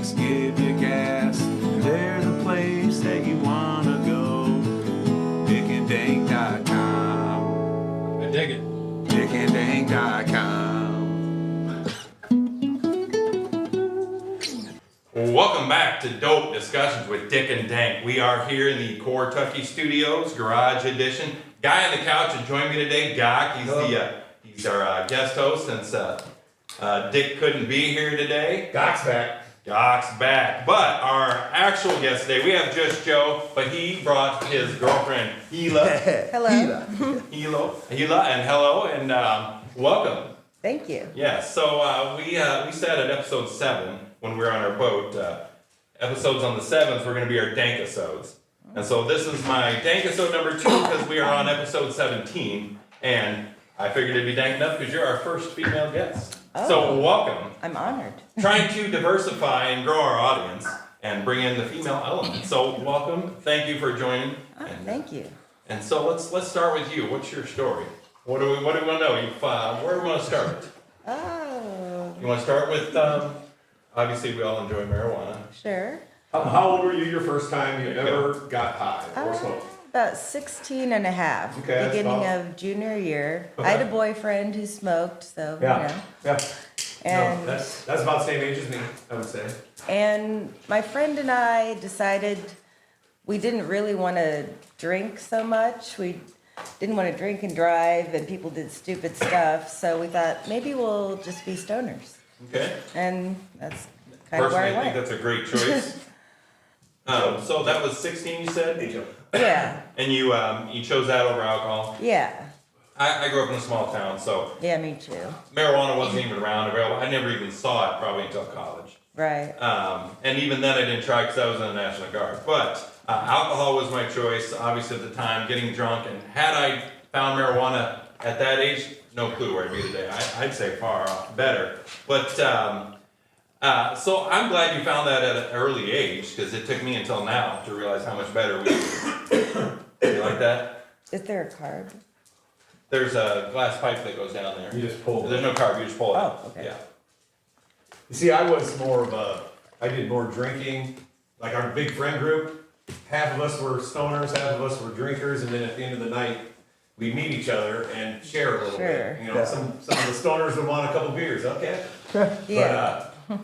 trucks give you gas. They're the place that you wanna go. DICK&Dank.com. I dig it. DICK&Dank.com. Welcome back to Dope Discussions with Dick and Dank. We are here in the Kentucky Studios, Garage Edition. Guy on the couch to join me today, Gok. He's our guest host since Dick couldn't be here today. Gok's back. Gok's back. But our actual guest today, we have just Joe, but he brought his girlfriend, Gila. Hello. Gila, and hello, and welcome. Thank you. Yeah, so we said at episode 7, when we were on our boat, episodes on the 7th were going to be our Dankisodes. And so this is my Dankisode number 2 because we are on episode 17. And I figured it'd be dank enough because you're our first female guest. Oh. So welcome. I'm honored. Trying to diversify and grow our audience and bring in the female element. So welcome. Thank you for joining. Thank you. And so let's start with you. What's your story? What do we want to know? Where do we want to start? Oh. You want to start with, obviously we all enjoy marijuana. Sure. How old were you your first time you ever got high or smoked? About 16 and a half. Okay, that's Beginning about- of junior year. Okay. I had a boyfriend who smoked, so, Yeah. you know. And, No, that's about the same age as me, I would say. and my friend and I decided we didn't really want to drink so much. We didn't want to drink and drive, and people did stupid stuff. So we thought maybe we'll just be stoners. Okay. And that's kind of Personally, where I I think went. that's a great choice. So that was 16, you said? Yeah. And you chose that over alcohol? Yeah. I grew up in a small town, so Yeah, me too. marijuana wasn't even around available. I never even saw it probably until college. Right. And even then I didn't try because I was in the National Guard. But alcohol was my choice, obviously at the time, getting drunk. And had I found marijuana at that age, no clue where I'd be today. I'd say far off better. But so I'm glad you found that at an early age because it took me until now to realize how much better we do. You like that? Is there a carb? There's a glass pipe that goes down there. You just pull There's it. no carb, you just pull it. Oh, okay. Yeah. You see, I was more of I did more drinking. Like our big friend group, half of us were stoners, half of us were drinkers, and then at the end of the night, we'd meet each other and share a little Sure. bit. You know, some of the stoners would want a couple beers, okay? Yeah. But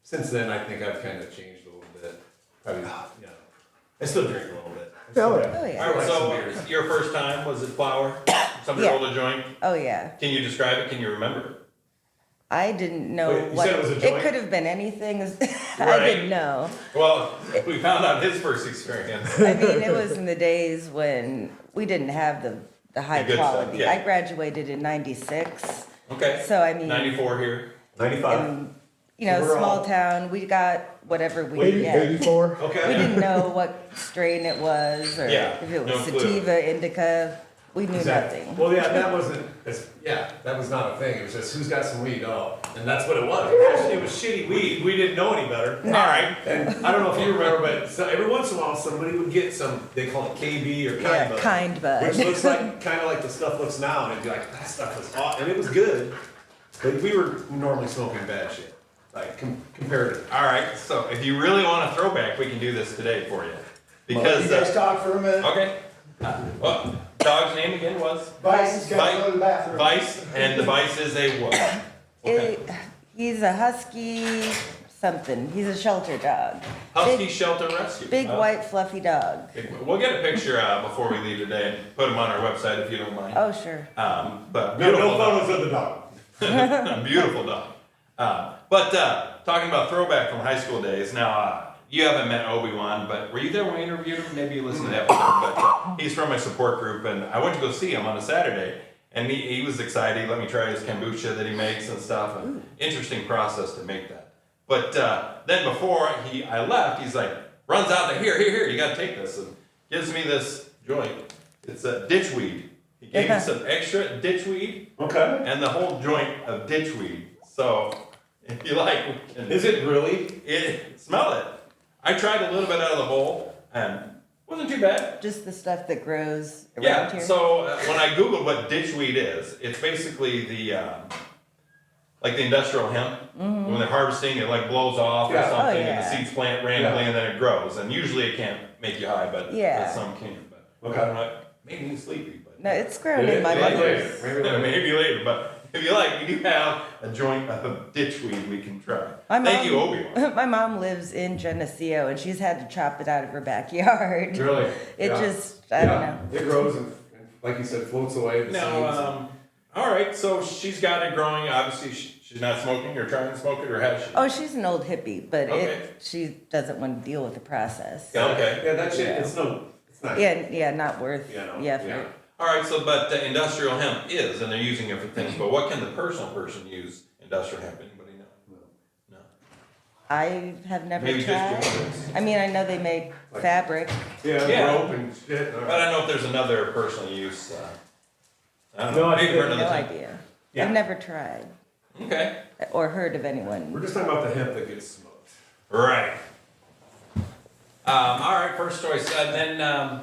since then, I think I've kind of changed a little bit. Probably, you know, I still drink a little bit. I still Oh, have- yeah. I All right, like some so beers. your first time, was it flower? Somebody Yeah. rolled a joint? Oh yeah. Can you describe it? Can you remember? I didn't know Wait, you what said it was a joint? could have been anything. I Right. didn't know. Well, we found out his first experience. I mean, it was in the days when we didn't have the high The good stuff, quality. yeah. I graduated in '96, Okay. so I mean, 94 here. 95. in, you know, We're small all- town, we got whatever we could get. 84. Okay. We didn't know what strain it was, or Yeah, if it was no clue. sativa, indica. We knew Exactly. nothing. Well, yeah, that wasn't. That was not a thing. It was just who's got some weed. Oh, and that's what it was. It was shitty weed. We didn't know any better. No. All right. And I don't know if you remember, but every once in a while somebody would get some. They call it KB or kind Yeah, kind bud. which looks like kind of like the stuff looks now, and it'd be like that stuff was awesome, and it was good. But we were normally smoking bad shit, like comparatively. All right. So if you really want a throwback, we can do this today for you. Because, you guys talk for a minute. okay. Well, dog's name again was? Vice has got to go to the bathroom. Vice, and the Vice is a what? Okay. He's a husky something. He's a shelter dog. Husky Big, Shelter Rescue. big Huh? white fluffy dog. We'll get a picture before we leave today and put them on our website if you don't mind. Oh sure. But No, beautiful no dog. photos of the dog. Beautiful dog. But talking about throwback from high school days. Now, you haven't met Obi-Wan, but were you there when we interviewed him? Maybe you listened to the episode. But he's from my support group, and I went to go see him on a Saturday. And he was excited. He let me try his kombucha that he makes and stuff. And interesting process to make that. But then before I left, he's like, runs out there, here, you got to take this. And gives me this joint. It's a ditchweed. He gave me some extra ditchweed Okay. and the whole joint of ditchweed. So if you like, we can, Is it really? smell it. I tried a little bit out of the bowl and wasn't too bad. Just the stuff that grows around Yeah. here. So when I googled what ditchweed is, it's basically like the industrial hemp. When they're harvesting, it like blows off or Yeah. something, Oh, and yeah. the seeds plant randomly, and then it grows. And usually it can't make you high, but Yeah. some can. But Okay. I'm not maybe you sleepy. But No, it's grown in my Maybe mother's. later, maybe later. maybe later. But if you like, we do have a joint of ditchweed we can try. My Thank you, mom- Obi-Wan. My mom lives in Geneseo, and she's had to chop it out of her backyard. Really? It Yeah. just, I don't know. It grows and, like you said, floats away. The seeds. Now, all right. So she's got it growing. Obviously, she's not smoking or trying to smoke it, or has she? Oh, she's an old hippie, but Okay. she doesn't want to deal with the process. Yeah, okay. Yeah, that shit. Yeah. It's not. Yeah, not worth You know, the effort. yeah. All right. So, but industrial hemp is, and they're using it for things. But what can the personal person use industrial hemp? Anybody know? No. I have never Maybe tried. just yours. I mean, I know they make Like- fabric. Yeah, Yeah. rope and shit. But I don't know if there's another personal use. I don't No, know. I Maybe think for that- another No time. idea. Yeah. I've never tried Okay. or heard of We're anyone. just talking about the hemp that gets smoked. Right. All right. First choice, and then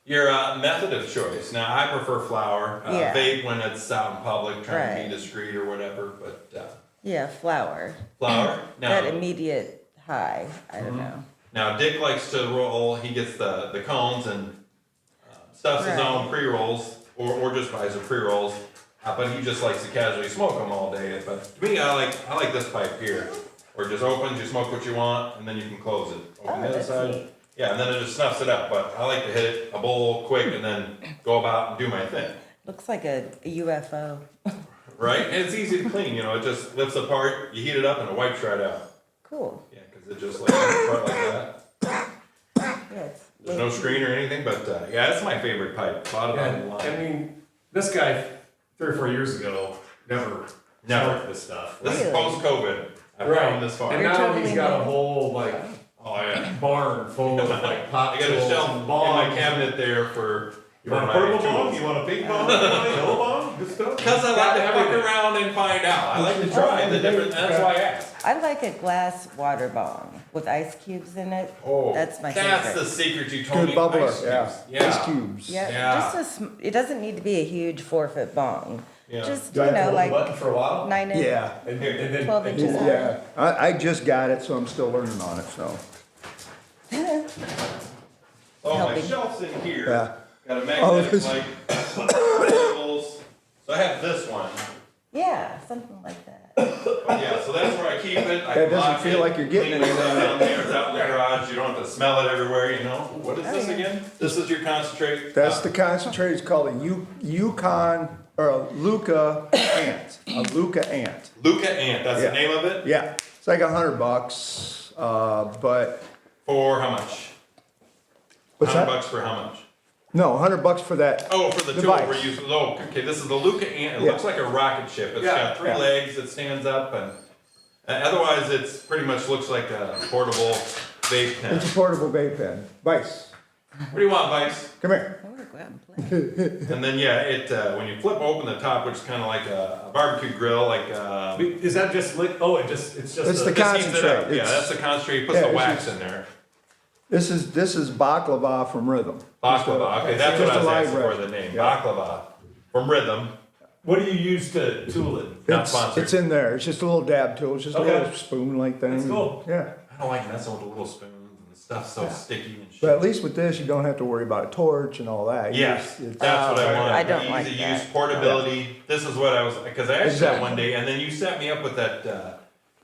your method of choice. Now, I prefer flower. Yeah. Vape when it's out in public, trying to Right. be discreet or whatever. But Yeah, flour. flower. That Now, immediate high. I don't know. now Dick likes to roll. He gets the cones and stuffs his Right. own pre rolls, or just buys the pre rolls. But he just likes to casually smoke them all day. But to me, I like this pipe here, where it just opens, you smoke what you want, and then you can close it. Open Oh, the other that's side. neat. Yeah, and then it just snuffs it up. But I like to hit a bowl quick and then go about and do my thing. Looks like a UFO. Right? And it's easy to clean. You know, it just lifts apart. You heat it up and it wipes right out. Cool. Yeah, because it just lifts apart like that. Yes. There's no screen or anything, but yeah, that's my favorite pipe. Bought it And online. I mean, this guy 3 or 4 years ago never smoked this stuff. This is Really? post-COVID. I've Right. come this far. And You're now totally he's got a new. whole like Oh yeah. barn full of like pot I got a tools shelf and in bongs. my cabinet there for You want a my purple tools. bong? You want a pink bong? You want a yellow bong? Good stuff. Because I like to fuck around and find out. I like to try the different. That's why I asked. I like a glass water bong with ice cubes in it. Oh, That's my That's favorite. the secret you told Good me. bubbler, Ice yeah. cubes. Yeah. Ice cubes. Yeah, Yeah. just it doesn't need to be a huge 4-foot bong. Yeah. Just, Do I you have to know, hold the button like for a while? 9 inch. Yeah, And then 12 inches. yeah. I just got it, so I'm still learning on it, so, Oh, my Helping. shelf's in here. yeah. Got a Oh, magnetic this- light. Labels. So I have this one. Yeah, something like that. But yeah, so that's where I keep it. I That doesn't lock feel it, like you're getting clean it anything. down there. It's out in the garage. You don't have to smell it everywhere, you know. What is Oh, this yeah. again? This is your concentrate. That's the concentrate, it's called a Yukon, or a Luca ant, a Luca ant. Luca Ant. That's Yeah. the name of it. Yeah, it's like $100, but, For how much? what's that? $100 for how much? No, $100 for that. Oh, for the tool Device. we're using. Oh, okay. This is the Luca Ant. It Yeah. looks like a rocket ship. It's Yeah, got 3 yeah. legs. It stands up, and otherwise, it's pretty much looks like a portable vape pen. It's a portable vape pen. Vice, What do you want, Vice? come here. I want to go out and play. And then yeah, it when you flip open the top, which is kind of like a barbecue grill, like Is that just lit? Oh, it's just It's a, the this heats it concentrate. up. Yeah, It's- that's the concentrate. He puts Yeah, the it's wax just- in there. This is baklava from Rhythm. Baklava. Okay, that's what just I was a live asking for. rep. The name Yeah. baklava from Rhythm. What do you use to tool it? Not It's, sponsored. it's in there. It's just a little dab tool. It's just Okay. a little spoon-like thing. That's cool. Yeah. I don't like messing with the little spoons and the stuff's so sticky and shit. But at least with this, you don't have to worry about a torch and all that. You Yes, just- it's- that's what I Oh, want. I don't Easy like use, that. portability. This is what I was because I asked you that Exactly. one day, and then you set me up with that.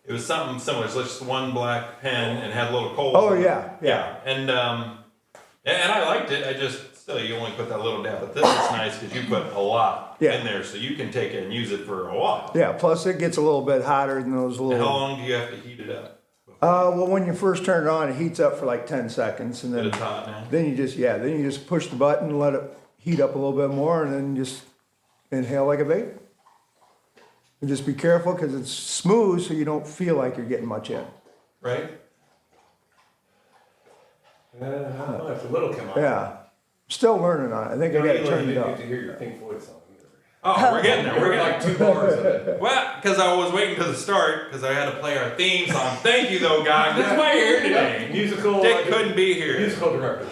It was something similar. So it's just one black pen and had little coals. Oh, in it. yeah, yeah, and I liked it. I just still you only put that little dab, but this is nice because you put a lot Yeah. in there, so you can take it and use it for a while. Yeah, plus it gets a little bit hotter than those And little. how long do you have to heat it up? Well, when you first turn it on, it heats up for like 10 seconds, and But then it's hot now. then you just push the button, let it heat up a little bit more, and then just inhale like a vape. And just be careful because it's smooth, so you don't feel like you're getting much in. Right? I don't know if the little come out. Yeah, still learning on it. I think I got to turn you it didn't up. get to hear your Pink Floyd song either. Oh, we're getting there. There We're were getting like there. 2 bars of it. Well, because I was waiting to the start because I had to play our theme song. Thank you, though, guys. That's why you're here today. Musical. Dick couldn't be here. Musical director.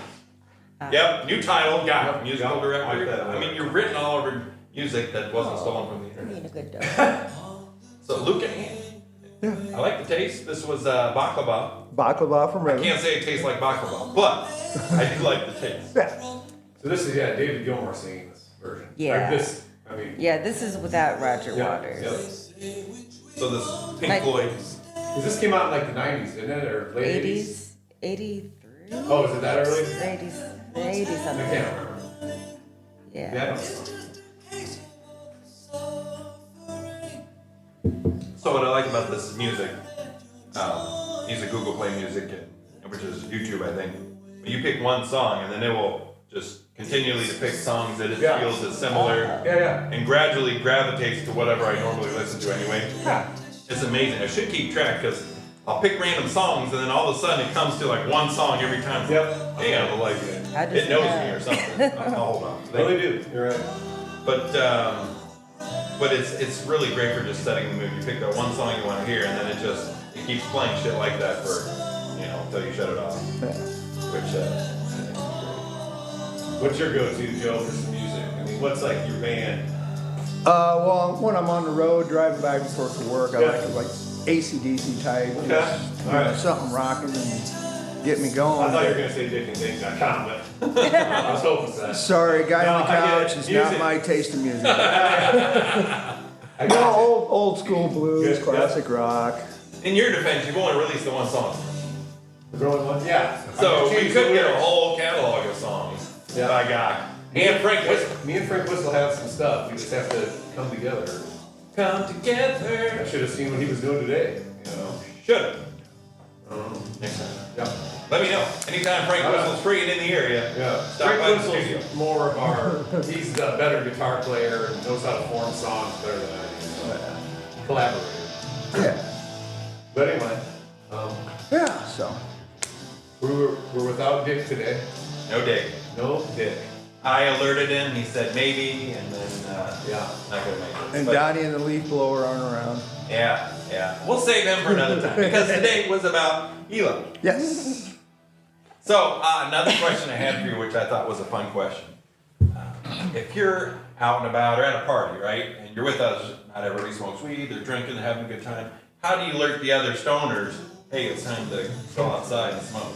Yep, new title, got it. Yep, Musical yep, director. like that. I mean, you've written all over music that wasn't stolen from the Being internet. a good dog. So Luke and Ann. Yeah. I like the taste. This was baklava. Baklava from I Redding. can't say it tastes like baklava, but I do like the taste. Yeah. So this is, yeah, David Gilmour singing this version. Yeah. Or this, I mean. Yeah, this is without Roger Yeah, Waters. yeah. So this Pink Like- Floyd. 'Cause this came out in like the 90s, didn't it? Or late 80s? 83? Oh, is it that early? 80s, 80 I something. can't remember. Yeah. Yeah, I don't know. So what I like about this music, he's a Google Play Music, which is YouTube, I think. But you pick one song, and then it will just continually depict songs that it Yeah. feels is similar, Yeah, yeah. and gradually gravitates to whatever I normally listen to anyway. Yeah. It's amazing. I should keep track because I'll pick random songs, and then all of a sudden it comes to like one song every time. Yep. Damn, like How does it knows that- me or something. I'll hold on. Well, they do. You're right. But it's really great for just setting the mood. You pick that one song you want to hear, and then it keeps playing shit like that for until you shut it off. Yeah. Which I think is great. What's your go-to, Joe, for some music? I mean, what's like your band? Well, when I'm on the road driving back and forth to work, I Yeah. like it like AC/DC type. Okay. Just, you know, Alright. something rocking and get me going. I thought you were gonna say DICK&Dank.com, but I was hoping for that. Sorry, guy No, on the I get it. couch is Music. not my taste of music. I No, got you. old school blues, Good, classic rock. In your defense, you've only released the one song, The growing one? Yeah. so I we changed could the get a lyrics. whole catalog of songs Yeah. by guy. And Frank Whistle. Me and Frank Whistle have some stuff. We just have to come together. Come I together. should have seen what he was doing today. You know. Should. Um, Next time. yeah. Let me know. Anytime Frank Whistle's free and in the area. Yeah. Stop Frank by the studio. Whistle's more of our. He's a better guitar player and knows how to form songs better than I do. So, collaborator. Yeah. But anyway, Yeah, so. we're without Dick today. No dig. No Dick. I alerted him. He said maybe, and then Yeah. not gonna make it. And But- Donnie and the leaf blower aren't around. Yeah, yeah. We'll save them for another time because today was about Gila. Yes. So another question I had for you, which I thought was a fun question. If you're out and about or at a party, right, and you're with us, not everybody smokes weed, they're drinking, they're having a good time. How do you alert the other stoners? Hey, it's time to go outside and smoke.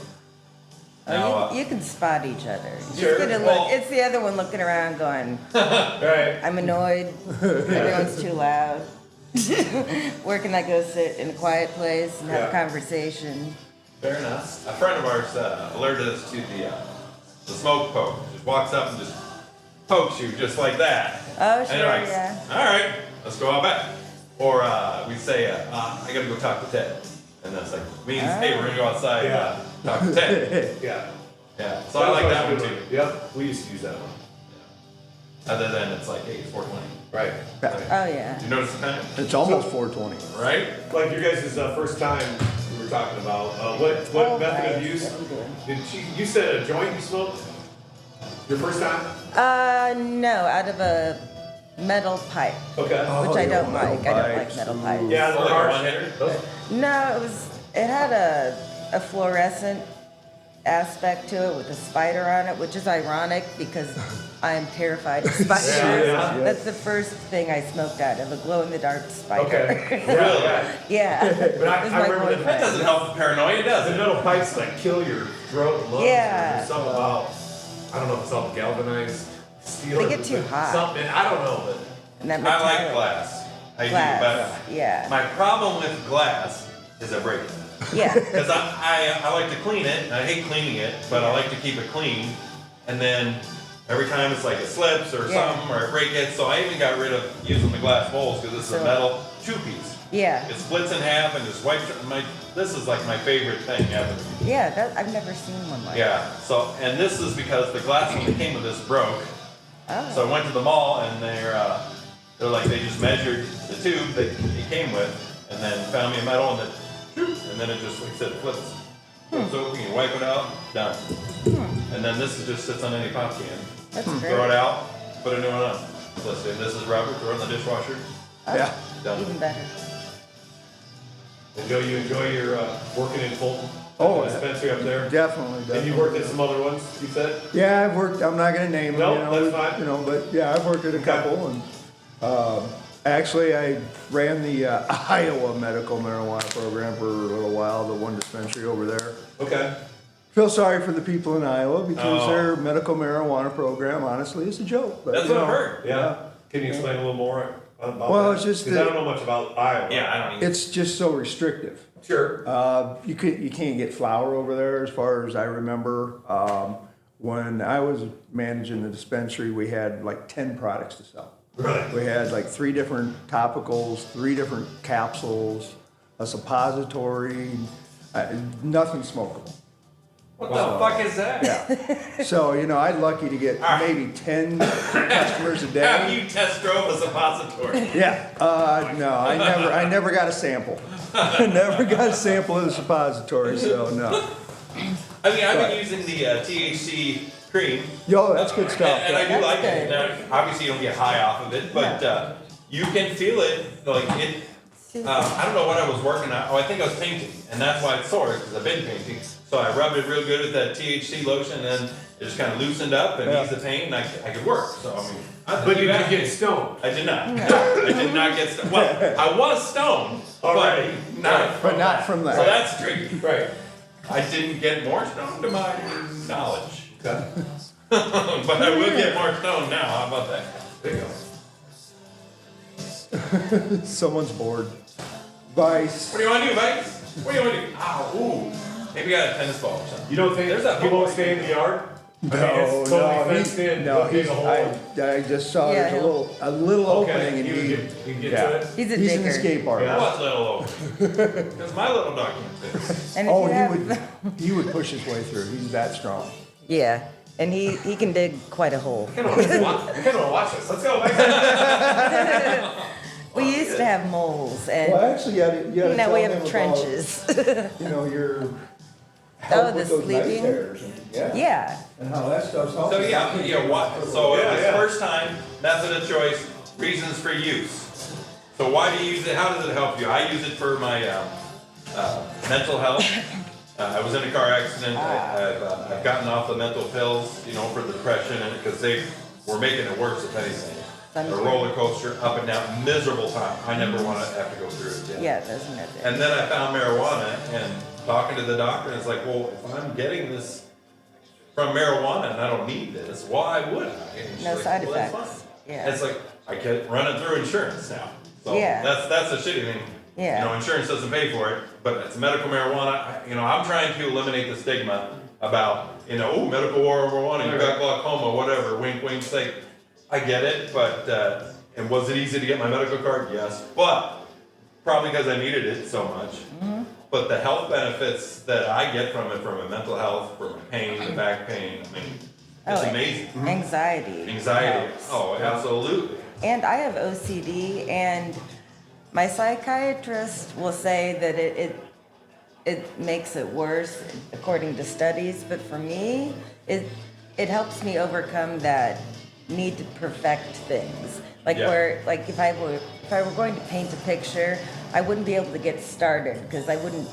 Now, You can spot each other. You Sure. just get a Well- look. It's the other one looking around going, Right. I'm annoyed. Everyone's too loud. Where can I go sit in a quiet place and have a Yeah. conversation? fair enough. A friend of ours alerted us to the smoke poke. Just walks up and just pokes you just like that. Oh, And sure, you're like, yeah. all right, let's go out back. Or we say, I gotta go talk to Ted. And that's like, means, hey, we're gonna go outside and Yeah. talk to Ted. Yeah. Yeah, so I like that one too. Yep. We used to use that one. Other than it's like, hey, it's 420. Right. Oh, yeah. Did you notice the time? It's almost 4:20. Right? Like your guys' first time we were talking about, what Oh, method right. of use? What are we doing? You said a joint you smoked? Your first time? No, out of a metal pipe, Okay. which I the don't old metal like. I don't like pipes. metal Ooh. pipes. Yeah, Like the a harsh. one-hitter? Those- No, it had a fluorescent aspect to it with a spider on it, which is ironic because I am terrified of spiders. Yeah. That's the first thing I smoked out of, a glow-in-the-dark spider. Okay. Really? Yeah. Yeah. But I It was my remember That boyfriend. doesn't help the paranoia, does The it? metal pipes like kill your throat and lungs. Yeah. There's something about, I don't know if it's all galvanized steel. They or get too but hot. Something, I don't know, but. And that I metallic like glass. I glass. do, but Yeah. my problem with glass is I break it. Yeah. Because I like to clean it, and I hate cleaning it, but I like to keep it clean. And then every time it's like it slips or Yeah. something, or I break it, so I even got rid of using the glass bowls because this is a So- metal two-piece. Yeah. It splits in half and just wipes this is like my favorite thing ever. Yeah, I've never seen one like that. Yeah, so, and this is because the glass when it came with this broke. Oh. So I went to the mall and they're like, they just measured the tube that it came with and then found me a metal and then it just, like I said, flips. Flips open, you wipe it out, done. And then this just sits on any pop can. That's great. Throw it out, put a new one on. Let's say this is rubber, throw it in the dishwasher, Oh, Yeah. done. Even better. And Joe, you enjoy your working in Fulton? Oh, The dispensary up there? Definitely. And you worked at some other ones, you said? Yeah, I've worked, I'm not gonna name them, No, you know, that's fine. but yeah, I've worked at a couple and, Actually, I ran the Iowa medical marijuana program for a little while, the one dispensary over there. Okay. Feel sorry for the people in Iowa because Oh. their medical marijuana program, honestly, is a joke. But, That's you what I've know, heard. Yeah. Can you explain a little more about Well, that? it's just 'Cause I don't know much about Iowa. Yeah, I don't even. It's just so restrictive. Sure. You can't get flour over there, as far as I remember. When I was managing the dispensary, we had like 10 products to sell. Really? We had like 3 different topicals, 3 different capsules, a suppository, nothing smokable. What the fuck is that? Yeah. So, you know, I'm lucky to get maybe 10 customers a Have day. you test drove a suppository? Yeah. No, I never got a sample. I never got a sample of the suppository, so no. I mean, I've been using the THC cream. Yo, that's good stuff. And I do That's like it. good. Now, obviously, you don't get high off of it, but you can feel it. Like it. I don't know what I was working on. Oh, I think I was painting, and that's why it's sore because I've been painting. So I rubbed it real good with that THC lotion, and then it just kind of loosened up and eased the pain, and I could work. So I mean, But you didn't get stoned. I did not. I did not get stoned. Well, I was stoned, Already. but Not from So that. that's tricky. Right. I didn't get more stoned to my knowledge. Okay. But I will get more stoned now. How about that? There you go. Someone's bored. Vice. What do you want to do, Vice? What do you want to do? Ow, ooh. Maybe I got a tennis ball or something. You don't think There's that he won't football. stay in the yard? I mean, No, it's totally no, fenced in. no, Dig he's, a hole. I just saw Yeah, there's he'll- a little Okay, opening and you he, can get yeah. to it. He's a He's in the digger. skate park. Yeah. What little over? Because my little dog can fit. And if Oh, you have, he would push his way through. He's that strong. yeah, and he can dig quite a hole. I kind of want to watch this. Let's go. Mike. We used to have moles, and Well, actually, you gotta now tell we him have about, trenches. you know, your Oh, help the with those night sleeping? terrors. And, Yeah, And how that stuff's helping. So yeah, what? So Yeah, it was yeah. first time, method of choice, reasons for use. So why do you use it? How does it help you? I use it for my mental health. I was in a car accident. I've gotten off the mental pills, you know, for depression, and because they were making it worse, if anything. A roller coaster, up and down, miserable time. I never want to have to go through it again. yeah, it doesn't have And then I found marijuana and talking to the doctor, and it's like, well, if I'm getting this from marijuana and I don't need this, why would I? And she's No like, side well, that's effects. fine. Yeah. And it's like, I get running through insurance now. So Yeah. that's the shitty thing. Yeah. You know, insurance doesn't pay for it, but it's medical marijuana. You know, I'm trying to eliminate the stigma about, you know, oh, medical marijuana, you got glaucoma, whatever, wink, wink, say. I get it, but, and was it easy to get my medical card? Yes, but probably because I needed it so much. But the health benefits that I get from it, from a mental health, for my pain, the back pain, I mean, it's Oh, amazing. anxiety. Anxiety, helps. oh, absolutely. And I have OCD, and my psychiatrist will say that it makes it worse according to studies, but for me, it helps me overcome that need to perfect things. Like Yeah. like if I were going to paint a picture, I wouldn't be able to get started because I wouldn't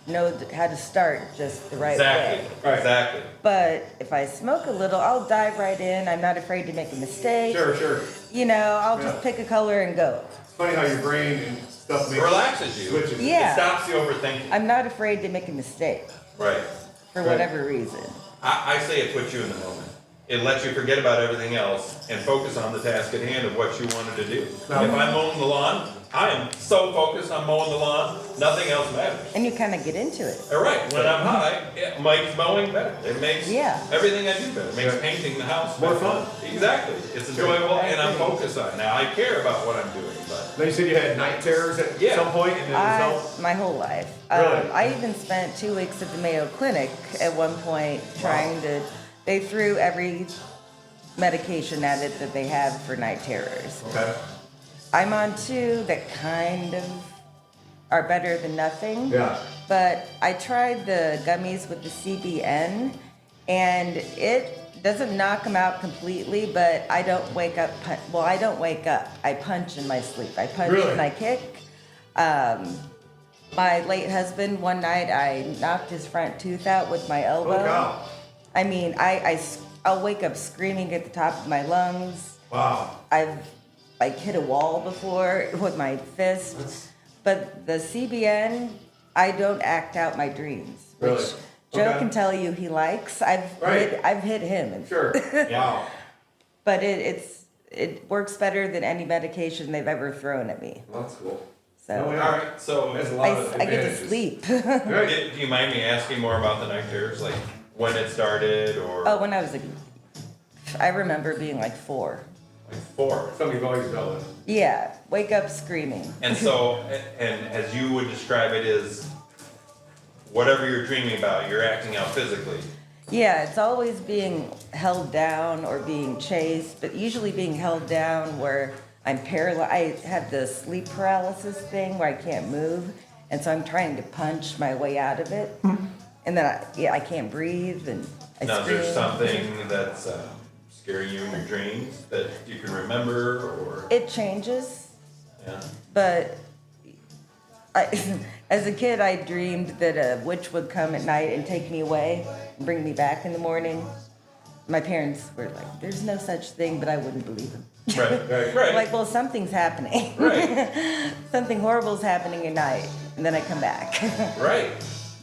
know how to start just the right way. Exactly, exactly. But if I smoke a little, I'll dive right in. I'm not afraid to make a mistake. Sure. You know, I'll just Yeah. pick a color and go. It's funny how your brain and stuff makes Relaxes you. switches. Yeah. It stops you overthinking. I'm not afraid to make a mistake Right. for Right. whatever reason. I say it puts you in the moment. It lets you forget about everything else and focus on the task at hand of what you wanted to do. If I'm mowing the lawn, I am so focused on mowing the lawn, nothing else matters. And you kind of get into it. All right, when I'm high, it makes mowing better. It makes Yeah. everything I do better. It makes painting the house More better. fun. Exactly. It's enjoyable, I and I'm agree. focused on it. Now, I care about what I'm doing, but Now you said you had night terrors at Yeah. some point, and it was help. My whole life. Really? I even spent 2 weeks at the Mayo Clinic at one point trying to. They threw every medication at it that they have for night terrors. Okay. I'm on 2 that kind of are better than nothing. Yeah. But I tried the gummies with the CBN, and it doesn't knock them out completely, but I don't wake up. Well, I don't wake up. I punch in my sleep. I punch Really? and I kick. My late husband, one night, I knocked his front tooth out with my elbow. Oh, cow. I mean, I'll wake up screaming at the top of my lungs. Wow. I've like hit a wall before with my fist. But the CBN, I don't act out my dreams. Which Really? Joe Okay. can tell you he likes. I've Right. hit him. Sure. Wow. But it works better than any medication they've ever thrown at me. That's cool. So No, All right, so There's a lot of I get to advantages. sleep. Right. do you mind me asking more about the night terrors, like when it started or Oh, when I was I remember being like 4. like 4? Something you've always dealt with. Yeah, wake up screaming. And so, and as you would describe it, is whatever you're dreaming about, you're acting out physically. Yeah, it's always being held down or being chased, but usually being held down where I'm paralyzed. I have the sleep paralysis thing where I can't move, and so I'm trying to punch my way out of it. And then I can't breathe, and I Now, is scream. there something that's scaring you in your dreams that you can remember, or It changes, yeah? but as a kid, I dreamed that a witch would come at night and take me away and bring me back in the morning. My parents were like, "There's no such thing," but I wouldn't believe them. Right. Like, well, something's happening. Right. Something horrible's happening at night, and then I come back. Right.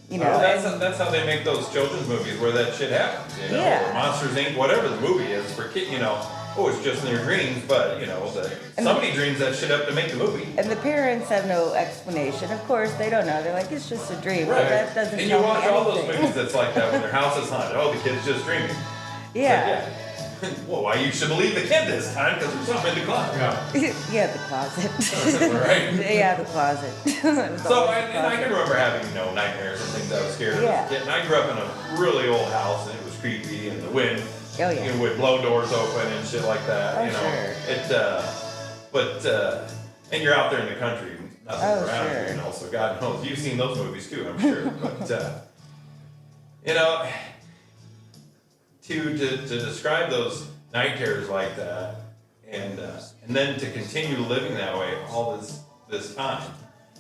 You know, Well, and- that's how they make those children's movies where that shit happens, you know, Yeah. or Monsters Inc., whatever the movie is for kids, you know. Oh, it's just in your dreams, but you know, somebody dreams that shit up to make the movie. and the parents have no explanation. Of course, they don't know. They're like, it's just a dream. But that doesn't And you tell me watch all those anything. movies that's like that when their house is haunted. Oh, the kid's just dreaming. It's like, Yeah. Well, why you should believe the kid this time because there's something in the closet. Yeah. Yeah, the closet. Right. Yeah, the closet. It was So, always the and I closet. can remember having, you know, nightmares and things I was scared of Yeah. as a kid. And I grew up in a really old house and it was creepy and the wind, Oh, yeah. you know, would blow doors open and shit like that, Oh, you know. sure. And you're out there in the country, nothing Oh, around sure. you, you know, so God knows. You've seen those movies too, I'm sure. You know, to describe those night terrors like that, and then to continue living that way all this time,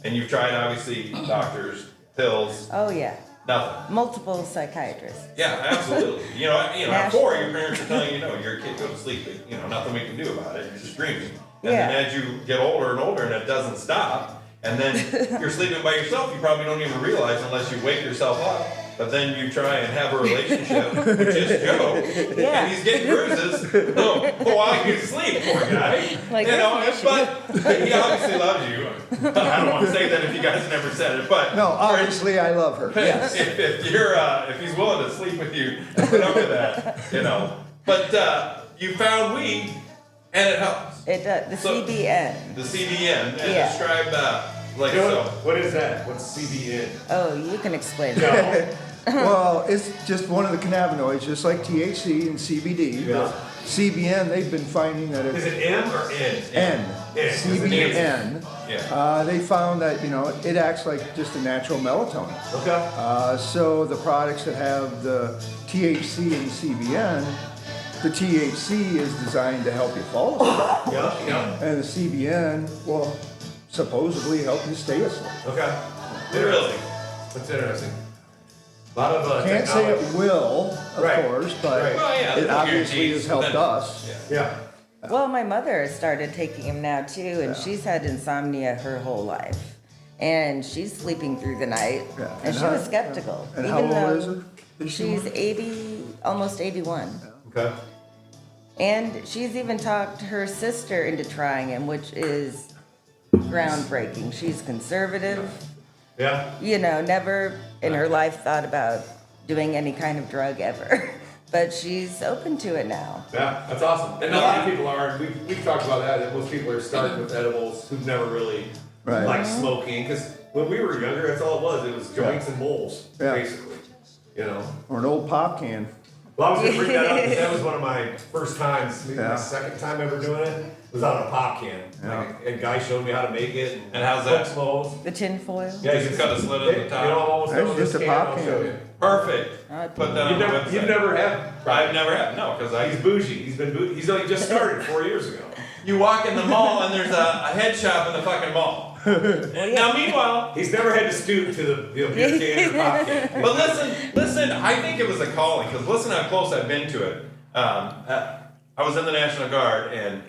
and you've tried obviously doctors, pills, Oh, yeah. nothing. Multiple psychiatrists. Yeah, absolutely. You know, at National. 4, your parents are telling you, no, you're a kid, go to sleep. But, you know, nothing we can do about it. You're just dreaming. And Yeah. then as you get older and older, and it doesn't stop, and then you're sleeping by yourself, you probably don't even realize unless you wake yourself up. But then you try and have a relationship with just Joe, Yeah. and he's getting bruises while you sleep, poor guy. Like, you know, that's but he obviously loves you. I don't want to say that if you guys never said it, but No, obviously I love her, yes. if he's willing to sleep with you, put up with that, you know. But you found weed, and it helps. It does. The So- CBN. The CBN, and Yeah. describe like You know so. what is that? What's CBN? Oh, you can explain that. No. Well, it's just one of the cannabinoids, just like THC and CBD. Yeah. But CBN, they've been finding that Is it's it M or N? N, N. CBN. Yeah. They found that, you know, it acts like just a natural melatonin. Okay. So the products that have the THC and CBN, the THC is designed to help you fall asleep, Yeah. and the CBN will supposedly help you stay asleep. Okay. Really? That's interesting. A lot of Can't say technology. it will, of Right, course, but right. Well, yeah, it there's obviously guarantees, has helped but then- us. Yeah. Yeah. Well, my mother started taking him now too, and she's had insomnia her whole life. And she's sleeping through the night, Yeah. and And she how- was skeptical. And how even old though is her? Is she She's 80, almost 81. Okay. And she's even talked her sister into trying him, which is groundbreaking. She's conservative, Yeah. you know, never in her life thought about doing any kind of drug ever. But she's open to it now. Yeah, that's awesome. And a lot of people are. We've talked about that most people are starting with edibles who've never really Right. liked smoking. Because when we were younger, that's all it was. It was joints and bowls, Yeah. basically. You know. Or an old pop can. Well, I was gonna bring that up 'cause that was one of my first times, maybe Yeah. my second time ever doing it, was on a pop can. Yeah. Like, a guy showed me how to make it. And how's that? Cook cloves. The tinfoil? Yeah, Does it cut a slit at the top? You know, I'm almost That's done with just this a can, pop I'll can. show you. Perfect. I'd Put that on You've the never, website. you've never had. I've never had, no, because He's bougie. He's been bougie. He's only just started 4 years ago. you walk in the mall and there's a head shop in the fucking mall. Now, meanwhile, He's never had to stoop to the beer can or pop can. but listen, I think it was a calling, because listen how close I've been to it. I was in the National Guard, and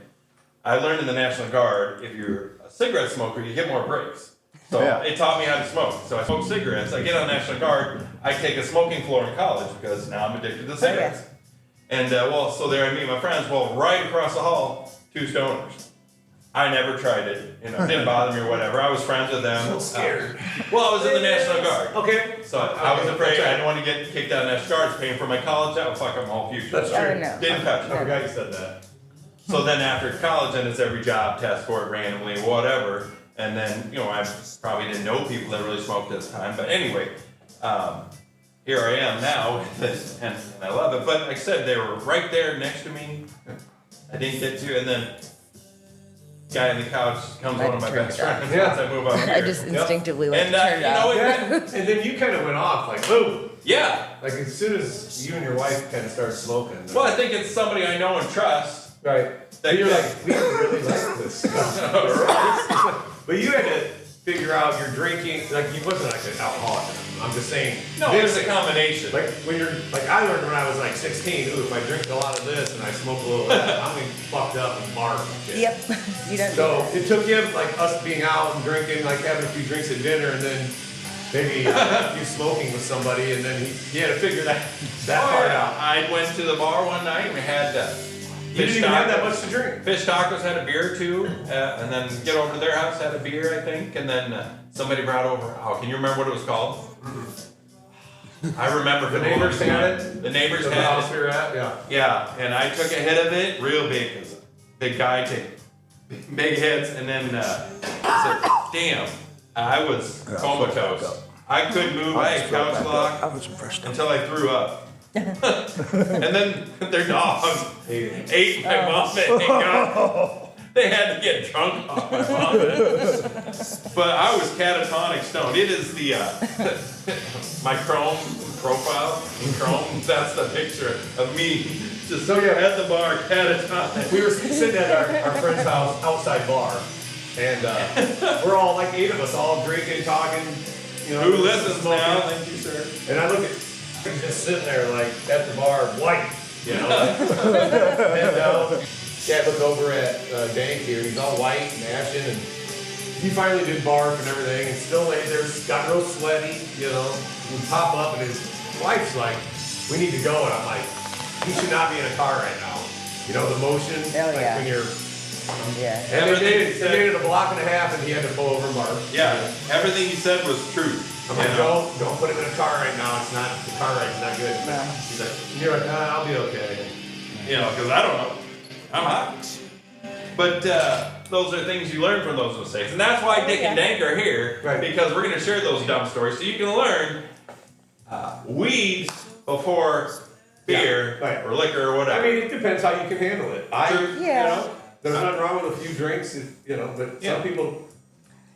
I learned in the National Guard, if you're a cigarette smoker, you get more breaks. So Yeah. it taught me how to smoke. So I smoke cigarettes. I get on National Guard. I take a smoking floor in college because now I'm addicted to cigarettes. And so there I meet my friends. Well, right across the hall, 2 stoners. I never tried it. You know, it didn't bother me or whatever. I was friends with them. So scared. Well, I was in the National Guard. Okay. So I was afraid I didn't want to get kicked out of National Guard. It's paying for my college. That would fuck up my whole future. That's So true. Oh, no. didn't touch it. I forgot you said that. So then after college, then it's every job test for it randomly, whatever. And then, you know, I probably didn't know people that really smoked at this time. But anyway, here I am now, and I love it. But like I said, they were right there next to me. I didn't get to, and then guy on the couch comes one of my best friends Yeah. once I move up here. I just instinctively like And to turn it you know, off. Yeah, and then you kind of went off like, boom. yeah. Like as soon as you and your wife kind of started smoking. Well, I think it's somebody I know and trust. Right. That You're can- like, we really like this stuff. But you had to figure out your drinking, like you wasn't like an alcoholic. I'm just saying. No, this, it's a combination. Like when you're, like I learned when I was like 16, ooh, if I drink a lot of this and I smoke a little of that, I'm gonna be fucked up and barf and shit. Yep, you don't do So that. it took him, like us being out and drinking, like having a few drinks at dinner and then maybe a few smoking with somebody and then he had to figure that part out. I went to the bar one night and we had You didn't even have that much to drink. Fish tacos, had a beer or two, and then get over to their house, had a beer, I think, and then somebody brought over. Oh, can you remember what it was called? I remember The neighbors had it? The neighbors The had house it. we were at, yeah. Yeah, and I took a hit of it, real big, cause big guy take big hits, and then I said, "Damn, I was comatose. I couldn't move. I had couch lock was impressed. until I threw up." And then their dog ate my vomit and got, they had to get drunk off my vomit. But I was catatonic stoned. It is the my Chrome profile in Chrome. That's the picture of me just at the bar catatonic. We were sitting at our friend's house, outside bar, and we're all, like 8 of us, all drinking, talking, you know. Who listens smoking. now? Thank you, sir. And I look at, he's just sitting there like at the bar, white, you know. And yeah, I look over at Dank here, he's all white and ashen, and he finally did barf and everything, and still lay there, got real sweaty, you know. We pop up, and his wife's like, "We need to go," and I'm like, "He should not be in a car right now." You know, the motion, Hell like yeah. when you're. Yeah. And Everything they he said- made it a block and a half, and he had to pull over and barf. Yeah, everything you said was true. I'm like, You know? don't put him in a car right now. It's not, the car ride's not good. No. He's like, and you're like, I'll be okay. You know, because I don't know. I'm hot. But those are things you learn from those mistakes. And that's why Dick and Dank are here. Right. Because we're going to share those dumb stories so you can learn weed before beer Yeah, right. or liquor or I whatever. mean, it depends how you can handle it. True, Yeah. You know, There's nothing wrong with a few drinks, you know, but Yeah. some people.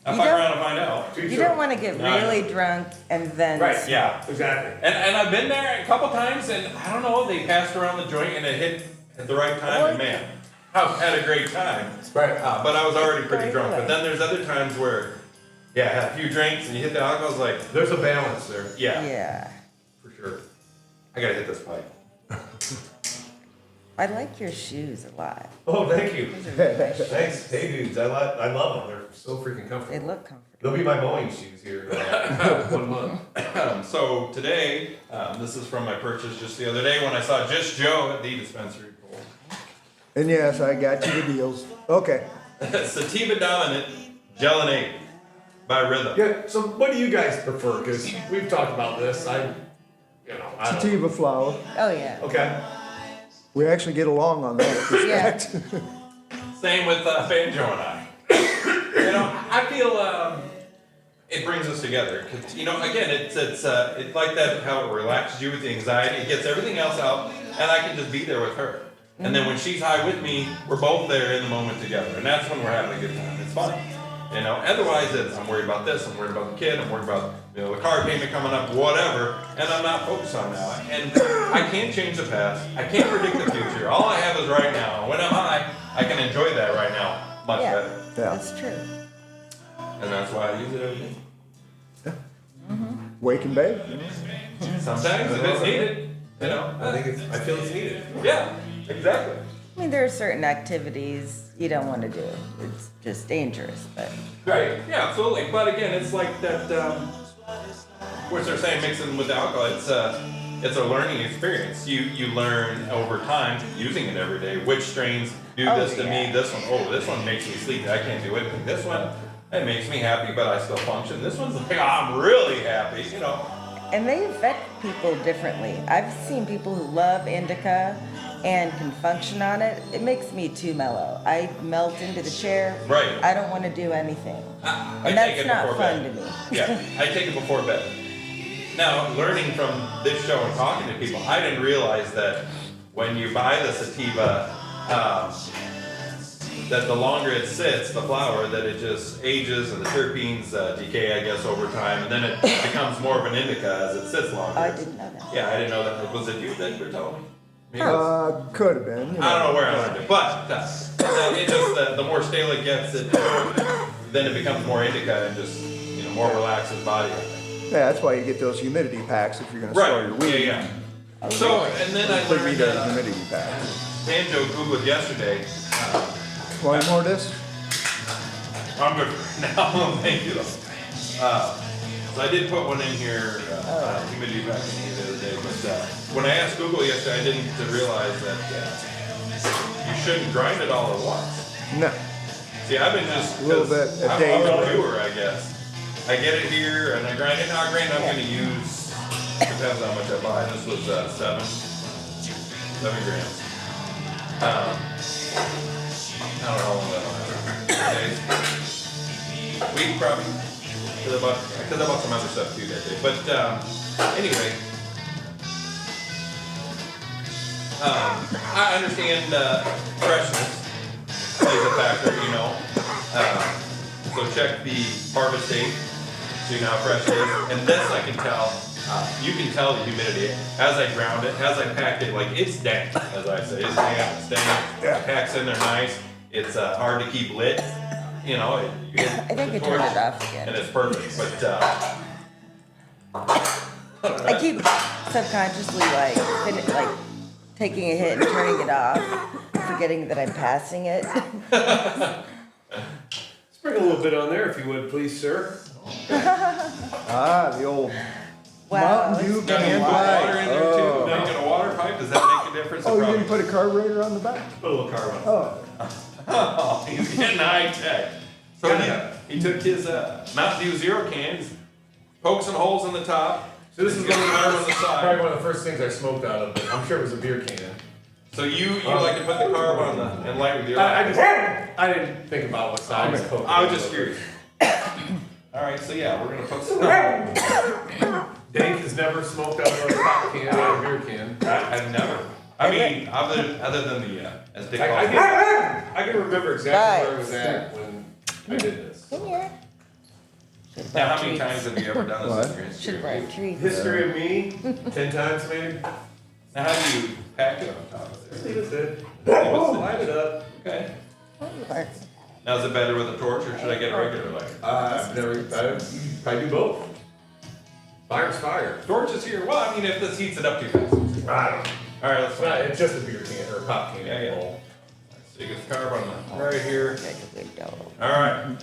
I'll You fuck don't- around and find out. too You short. don't want to get No. really drunk and then. Right. Yeah. Exactly. And I've been there a couple times and I don't know, they passed around the joint and it hit at the right time and man, I had a great time. Right. But I was already pretty Right, drunk. right. But then there's other times where, yeah, I had a few drinks and you hit the alcohol, I was like, There's a balance there. yeah, Yeah. for sure. I gotta hit this pipe. I like your shoes a lot. Oh, thank you. Those are really nice shoes. Thanks. Hey, dudes, I love them. They're so freaking They comfortable. look comfortable. They'll be my mowing shoes here in 1 month. So today, this is from my purchase just the other day when I saw Just Joe at the dispensary. And yes, I got you the deals. Okay. Sativa Dominant Gelinate by Rhythm. Yeah, so what do you guys prefer? Because we've talked about this. I don't. Sativa flower. Oh, yeah. Okay. We actually get along on that. Yeah. Same with Banjo and I. You know, I feel it brings us together. 'Cause, you know, again, it's like that how it relaxes you with the anxiety. It gets everything else out, and I can just be there with her. And then when she's high with me, we're both there in the moment together, and that's when we're having a good time. It's fun. You know, otherwise it's I'm worried about this, I'm worried about the kid, I'm worried about the car payment coming up, whatever, and I'm not focused on that. And I can't change the past. I can't predict the future. All I have is right now. When I'm high, I can enjoy that right now much Yeah. better. Yeah. That's true. And that's why I use it every day. Wake and bake. Sometimes if it's needed, you know. I feel it's needed. Yeah, exactly. I mean, there are certain activities you don't want to do. It's just dangerous, but. Right. Yeah, absolutely. But again, it's like that. Which they're saying mixing with alcohol. It's a learning experience. You learn over time using it every day. Which strains do this to me? This one makes me sleepy. I can't do anything. This one, it makes me happy, but I still function. This one's like, I'm really happy. And they affect people differently. I've seen people who love indica and can function on it. It makes me too mellow. I melt into the chair. Right. I don't want to do anything. I And take that's it not before fun bed. to me. Yeah, I take it before bed. Now, learning from this show and talking to people, I didn't realize that when you buy the sativa, that the longer it sits, the flower, that it just ages and the terpenes decay, I guess, over time, and then it becomes more of an indica as it sits longer. I didn't know that. Yeah, I didn't know that. Was it you that were telling me? Maybe it was- Could have been. I don't know where I learned it, but it just the more stale it gets, then it becomes more indica and just more relaxed his body. I think. Yeah, that's why you get those humidity packs if you're gonna store your weed. Yeah. So, and then I Put me learned that humidity pack. Banjo Googled yesterday. Want any more of this? I'm good for now. Thank you. So I did put one in here, humidity pack in here the other day, but when I asked Google yesterday, I didn't realize that you shouldn't grind it all at once. No. See, I've been just A little bit a day. I'm a doer, I guess. I get it here and I grind it. Now, granted, I'm going to use, depends how much I buy. This was 7 grams. I don't know how long that'll last. Week probably. Because I bought some other stuff too that day. But anyway, I understand freshness plays a factor, so check the harvest date, so you know how fresh it is. And this I can tell, you can tell the humidity. As I ground it, as I pack it, like it's dank, as I say. It's damp, it's dank. It packs in there nice. It's hard to keep lit. You I think I turned it off again. and it's perfect. But I keep subconsciously like taking a hit and turning it off, forgetting that I'm passing it. Sprinkle a little bit on there if you would, please, sir. The old Wow. Mountain Dew it's got been a can while. water in there too. Making a water pipe, does that make a difference? Oh, It you probably didn't put a carburetor on the back? Put a little carb on. Oh, Oh, he's getting high tech. So he took his Mountain Dew Zero cans, poked some holes in the top. So this is got gonna the carb on the be side. probably one of the first things I smoked out of, but I'm sure it was a beer can. So you like to put the carb on and light with your I didn't think about what size Coke. I was just curious. All right, so yeah, we're gonna put some. Dank has never smoked out of a pop can or a beer can. I've never. I mean, other than the as Dick calls it. I can remember exactly where I was at when I did this. Come here. Now, how many times have you ever done this in your history? Should have brought treats. History of me, 10 times maybe. Now, how do you pack it on top of there? Leave it there. Light it up. Okay. Now, is it better with a torch or should I get a regular lighter? I've never, I do both. Fire's fire. Torch is here. Well, I mean, if this heats it up too fast. I don't know. All right, let's try it. It's just a beer can or a pop can. Yeah, yeah. So you get the carb on the right here. Like a big dog. All right.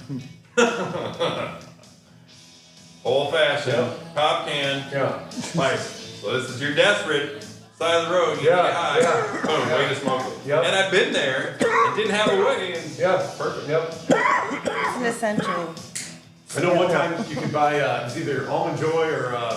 Old fashioned pop can. Yeah. Nice. So this is your desperate side of the road. You Yeah, get high. yeah. Boom, way to smoke it. Yep. And I've been there and didn't have a way. And Yeah. perfect. Yep. It's an essential. I know one time you could buy it was either Almond Joy or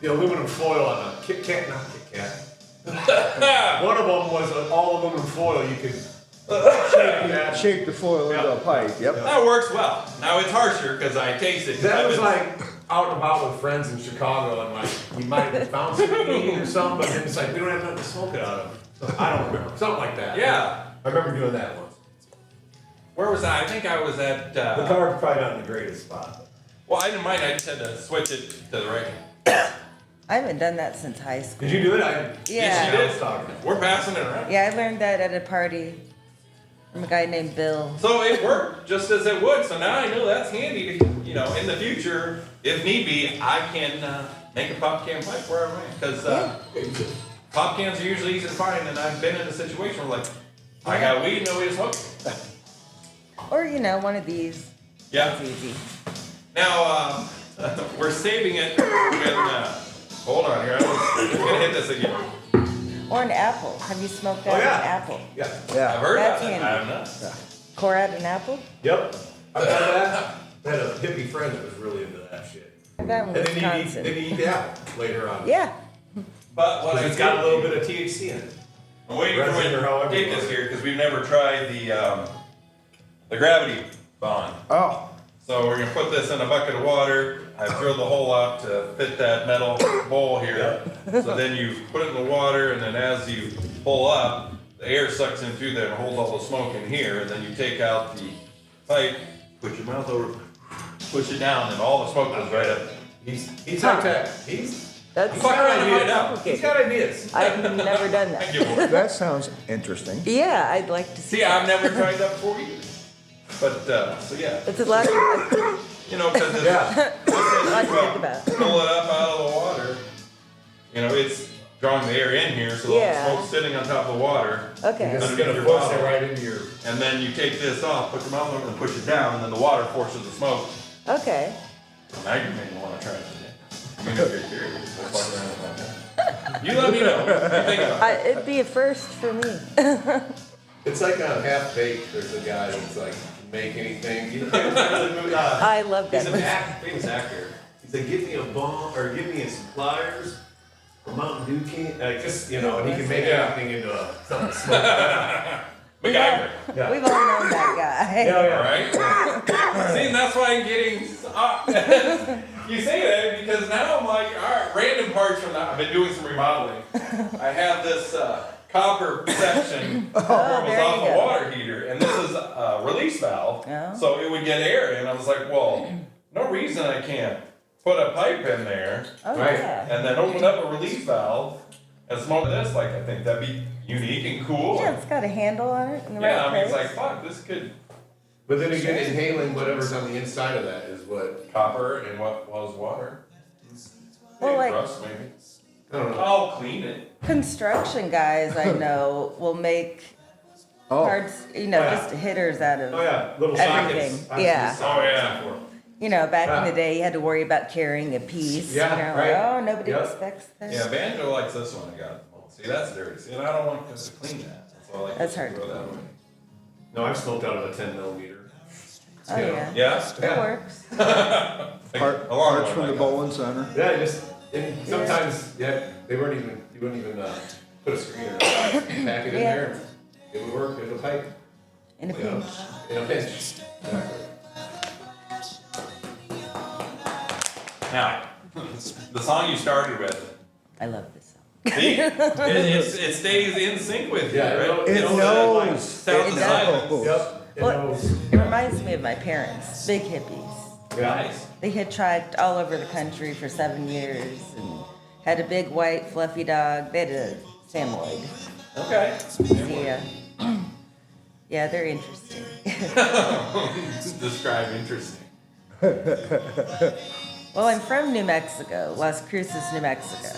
the aluminum foil on a Kit Kat, not Kit Kat. One of them was an all aluminum foil. You could shake that. shape the foil into a pipe, yep. That works well. Now it's harsher because I taste it. That was like out and about with friends in Chicago, and like you might have found some weed or something, but then it's like we don't have nothing to smoke it out of. So I don't remember something like that. Yeah. I remember doing that once. Where was I? I think I was at. The car's probably not in the greatest spot. Well, I didn't mind. I just had to switch it to the right. I haven't done that since high school. Did you do it? Yes, Yeah. you I did. was talking. We're passing it around. Yeah, I learned that at a party from a guy named Bill. So it worked just as it would. So now I know that's handy. In the future, if need be, I can make a pop can pipe where I'm at. Because pop cans are usually easy to find, and I've been in a situation where like, I got weed, no way to smoke. Or, one of these. Yeah. It's easy. Now, we're saving it when, hold on here, I'm gonna hit this again. Or an apple. Have you smoked out Oh, yeah. an apple? Yeah. I've Yeah, heard That's about it, handy. I have not. Core out an apple? Yep. I've had that. I had a hippie friend that was really into that shit. I got in And then Wisconsin. you eat the apple later on. Yeah. But what I Because it's got a did- little bit of THC in it. I'm waiting for Resin or however when you Dick is want it. here because we've never tried the gravity bond. oh, So we're gonna put this in a bucket of water. I've drilled the hole out to fit that metal bowl here. So then you put it in the water, and then as you pull up, the air sucks in through there and holds all the smoke in here. And then you take out the pipe, put your mouth over, push it down, and all the smoke goes right up. He's high tech. He's That's got ideas. He's complicated. got ideas. I've never done Thank that. you. Boy. that sounds interesting. Yeah, I'd like to see See, I've that. never tried that before either. But so yeah, It's a lot of, because it's Yeah. lot to think about. pull it up out of the water. It's drawing the air in here, so all the Yeah. smoke's sitting on top of the water. Okay. It's Underneath gonna your force it bottle. right into your. And then you take this off, put your mouth over and push it down, and then the water forces the smoke. Okay. Now you made me want to try it today. I mean, if you're curious, we'll fuck around with that. You let me know what you think about it. It'd be a first for me. It's like a half baked. There's a guy that's like can make anything. You know, I love he's that. an famous actor. He's like, give me a bomb or give me some pliers. A Mountain Dew can, just and he can make Yeah. anything into something smoke. MacGyver. Yeah. We've all known that guy. Yeah, All right? See, and that's why I'm getting. You say that because now I'm like, all right, random parts from that. I've been doing some remodeling. I have this copper section where it was there you off a go. water heater, and this is a release valve, Oh. so it would get air. And I was like, well, no reason I can't put a pipe in there Oh, Right. yeah. and then open up a release valve and smoke this. Like, I think that'd be unique and cool. Yeah, it's got a handle on it in the Yeah, right I mean, it's place. like, fuck, this could But then again, inhaling whatever's on the inside of that is what. copper and what was water. Well, like- Rust, maybe. I don't know. I'll clean it. Construction guys I know will make Oh, parts, yeah. just hitters out of, Oh yeah, little Everything, sockets. I've yeah. seen sockets Oh, yeah. before. back in Yeah. the day, you had to worry about carrying a piece. Yeah, like, right. oh, nobody Yep. expects that. Yeah, Banjo likes this one I got. See, that's dirty. See, and I don't want to clean that. So I like That's to hard throw to that clean. away. No, I've smoked out of a 10 millimeter. Oh, yeah. Yeah? It works. part, A long parts one, from I the got. bowling center. Yeah, and sometimes, you wouldn't even put a screen or a packet in Yeah. there. It would work as a pipe. In a You know, pinch. in a pinch. Exactly. Now, the song you started with, I love this song. see? It stays in sync with you, Yeah, right? It don't knows. sound It the does. silence. Yep. It Well, knows. it reminds me of my parents, big hippies. Yeah. Nice. They hitchhiked all over the country for 7 years and had a big white fluffy dog. They had a Samoyed. Okay. Yeah. Yeah, they're interesting. Describe interesting. Well, I'm from New Mexico, Las Cruces, New Mexico.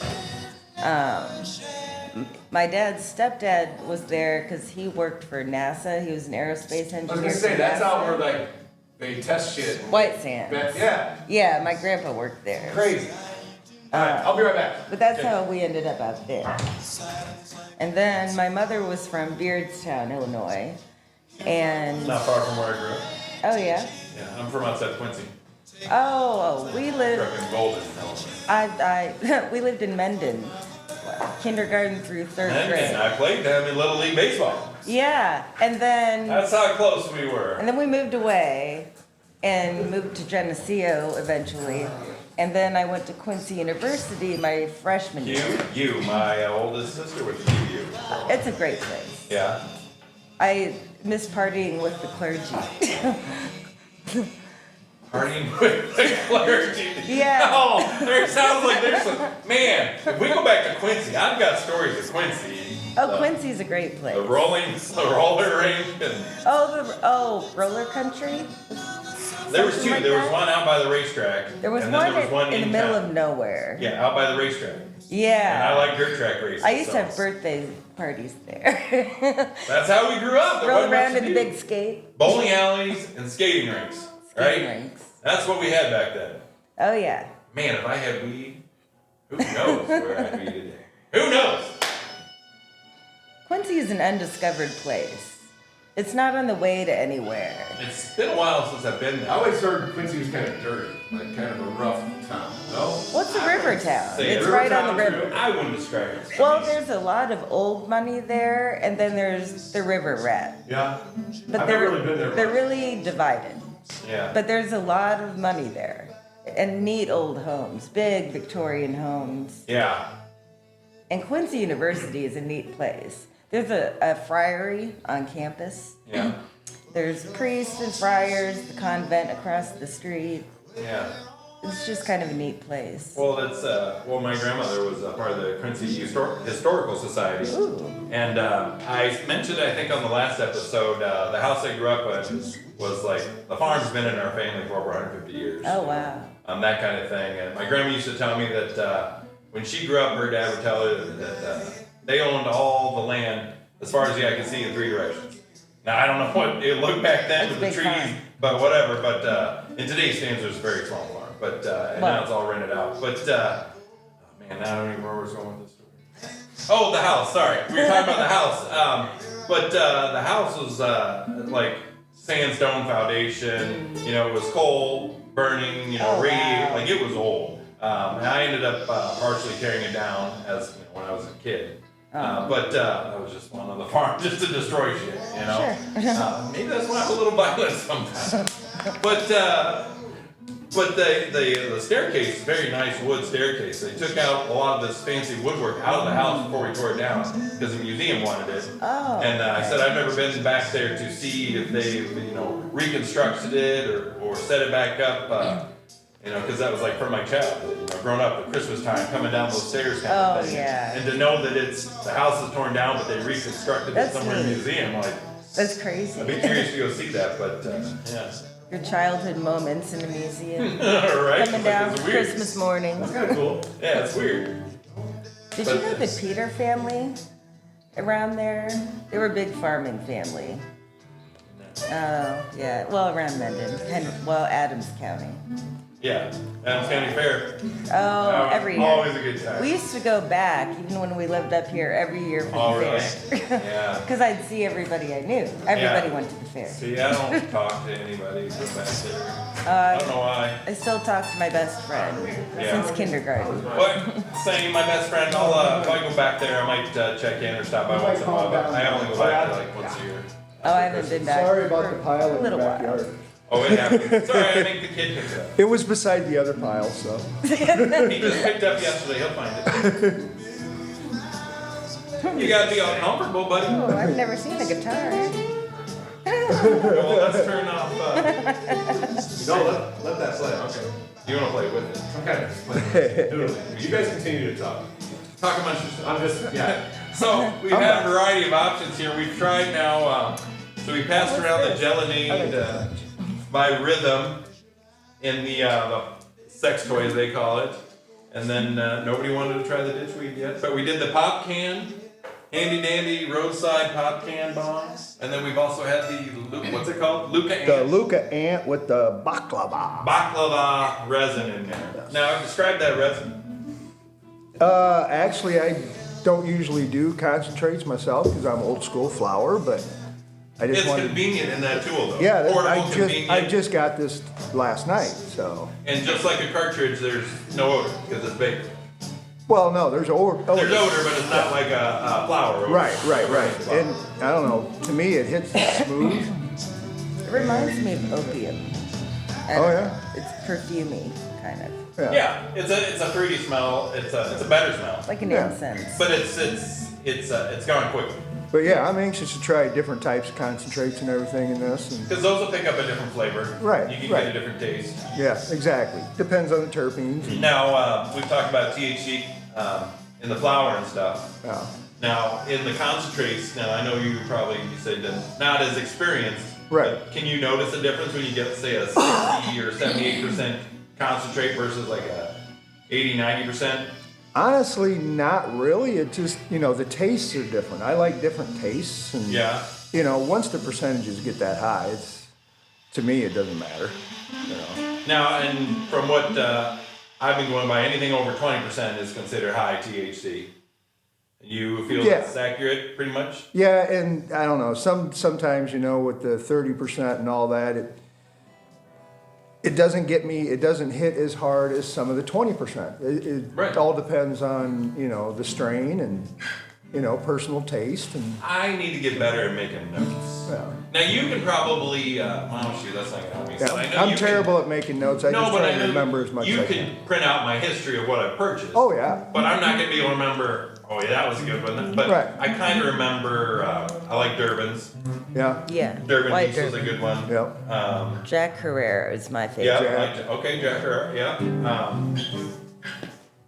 My dad's stepdad was there because he worked for NASA. He was an aerospace engineer. I was gonna say, for that's NASA. out where like they test shit. White Sands. Yeah, Yeah, my grandpa worked there. crazy. Alright, I'll be right back. But that's how we ended up out there. And then my mother was from Beardstown, Illinois. And, Not far from where I grew up. oh yeah? Yeah, I'm from outside Quincy. Oh, we Grew lived, up in Golden, Illinois. we lived in Mendon, kindergarten through third And grade. I played them in Little League Baseball. Yeah, and then That's how close we were. we moved away and moved to Geneseo eventually. And then I went to Quincy University my freshman year. My oldest sister went to you. It's a great place. Yeah. I miss partying with the clergy. Partying with the clergy. Yeah. Oh, there sounds like there's some. Man, if we go back to Quincy, I've got stories of Quincy. Oh, Quincy's a great place. The roller rink, and Roller Country? there was Something two. like There was that? one out by the racetrack. There was and one, then there was one in the middle town. of nowhere. Yeah, out by the racetrack. And I Yeah. like dirt track races. I used to so. have birthday parties there. That's how we grew up. There Roll wasn't much around to in the do. big skate. Bowling alleys and skating rinks, right? Skating rinks. That's what we had back then. Oh yeah. Man, if I had weed, who knows where I'd be today? Who knows? Quincy is an undiscovered place. It's not on the way to anywhere. It's been a while since I've been there. I always heard Quincy was kind of dirty, like kind of a rough town. No? What's a river town? Say It's river right on the town, river. too. I wouldn't describe it. Well, there's a lot of old money there, and then there's the river rat. Yeah. But I've they're never really been there. they're much. really divided. Yeah. But there's a lot of money there, and neat old homes, big Victorian homes. Yeah. And Quincy University is a neat place. There's a friary on campus. Yeah. There's priests and friars, the convent across the street. Yeah. It's just kind of a neat place. Well, that's well, my grandmother was part of the Quincy Historical Society, Ooh. and I mentioned, I think, on the last episode, the house I grew up in was like the farm's been in our family for over 150 years. Oh wow. That kind of thing. And my grandma used to tell me that when she grew up, her dad would tell her that they owned all the land as far as the eye could see in 3 directions. Now I don't know what it looked back then That's with the a big trees, farm. but whatever. But in today's standards, it's a very small farm. But and Well- now it's all rented out. But oh, man, now I don't even remember where I was going with this story. Oh, the house. Sorry, we were talking about the house. But the house was like sandstone foundation. You know, it was coal burning. You know, Oh, radiated. wow. Like it was old. And I ended up partially tearing it down as when I was a kid. But I was just one on the farm just to destroy shit, you know. Sure. Maybe that's why I'm a little violent sometimes. But the staircase, is a very nice wood staircase. They took out a lot of this fancy woodwork out of the house before we tore it down because the museum wanted it. Oh. And I said I've never been back there to see if they, reconstructed it or set it back up. Because that was like from my childhood, growing up at Christmas time, coming down those stairs kind of Oh, thing. yeah. And to know that the house is torn down, but they reconstructed it That's somewhere in the neat. museum, like, That's crazy. I'd be curious to go see that, but, yeah. Your childhood moments in the museum. Right? Coming down It's for weird. Christmas morning. That's kind of cool. Yeah, it's weird. Did you know the Peter family around there? They were a big farming family. Oh, yeah. Well, around Mendon. Adams County. Yeah, Adams County Fair. Oh, every year. Always a good time. We used to go back, even when we lived up here, every year for Oh, the really? fair. Yeah. Because I'd see everybody I knew. Everybody Yeah. went to the fair. See, I don't talk to anybody from back there. I don't know why. I still talk to my best friend Yeah. since kindergarten. But same, my best friend. If I go back there, I might check in or stop by once in a while. But I only go back there like once a year. Oh, I haven't been back Sorry about for the pile a in the little while. backyard. Oh, it happens. Sorry, I make the kid pick it up. It was beside the other pile, so. He just picked up yesterday. He'll find it. You gotta be all comfortable, buddy. Oh, I've never seen a guitar. Well, let's turn off. No, let that play. Okay. You wanna play with it? I'm kind of just playing. Doodling. You guys continue to talk. Talk amongst yourselves. I'm just, yeah. So we've had a variety of options here. We've tried now. So we passed around the Gelinade by Rhythm in the sex toys they call it, and then nobody wanted to try the ditchweed yet. But we did the pop can, handy dandy roadside pop can bombs, and then we've also had the what's it called? Luca The Ant Luca Ant with the baklava. baklava resin in there. Now describe that resin. Actually, I don't usually do concentrates myself because I'm old school flour, but I just It's wanted. convenient in that tool though. Yeah, Portable, convenient. I just got this last night, so. And just like a cartridge, there's no odor because it's baked. Well, no, there's odor. There's odor, but it's not like a flour odor. Right. And I don't know, to me, it hits smooth. It reminds me of opium. Oh, yeah? It's perfumey, kind of. Yeah, it's a fruity smell. It's a better smell, Like an Yeah. incense. but it's gone quickly But yeah, I'm anxious to try different types of concentrates and everything in this. And because those will pick up a different flavor. Right, You can right. get a different taste. yeah, exactly. Depends on the terpenes. Now we've talked about THC in the flour and stuff. Yeah. Now in the concentrates, now I know you said that not as experienced. Right. But can you notice a difference when you get say a 60 or 78% concentrate versus like a 80-90% Honestly, not really. It just, the tastes are different. I like different tastes, and Yeah. once the percentages get that high, to me it doesn't matter. Now, and from what I've been going by, anything over 20% is considered high THC. You feel Yeah. that's accurate, pretty much? Yeah, and I don't know. Sometimes with the 30% and all that, it doesn't get me. It doesn't hit as hard as some of the 20%. It Right. all depends on the strain and personal taste and. I need to get better at making notes. Yeah. Now, you can probably, oh shoot, that's not gonna help me. So I know I'm you terrible at making notes. I No, just but try I to know remember as much you as I can can. print out my history of what I purchased. Oh yeah. But I'm not gonna be able to remember. Oh yeah, that was a good one. But Right. I kind of remember. I like Durbin's. Yeah. Yeah. Durban White Beast was a Durban. good one. Yeah. Jack Herrera is my Yeah. favorite. Okay, Jack Herrera. Yeah.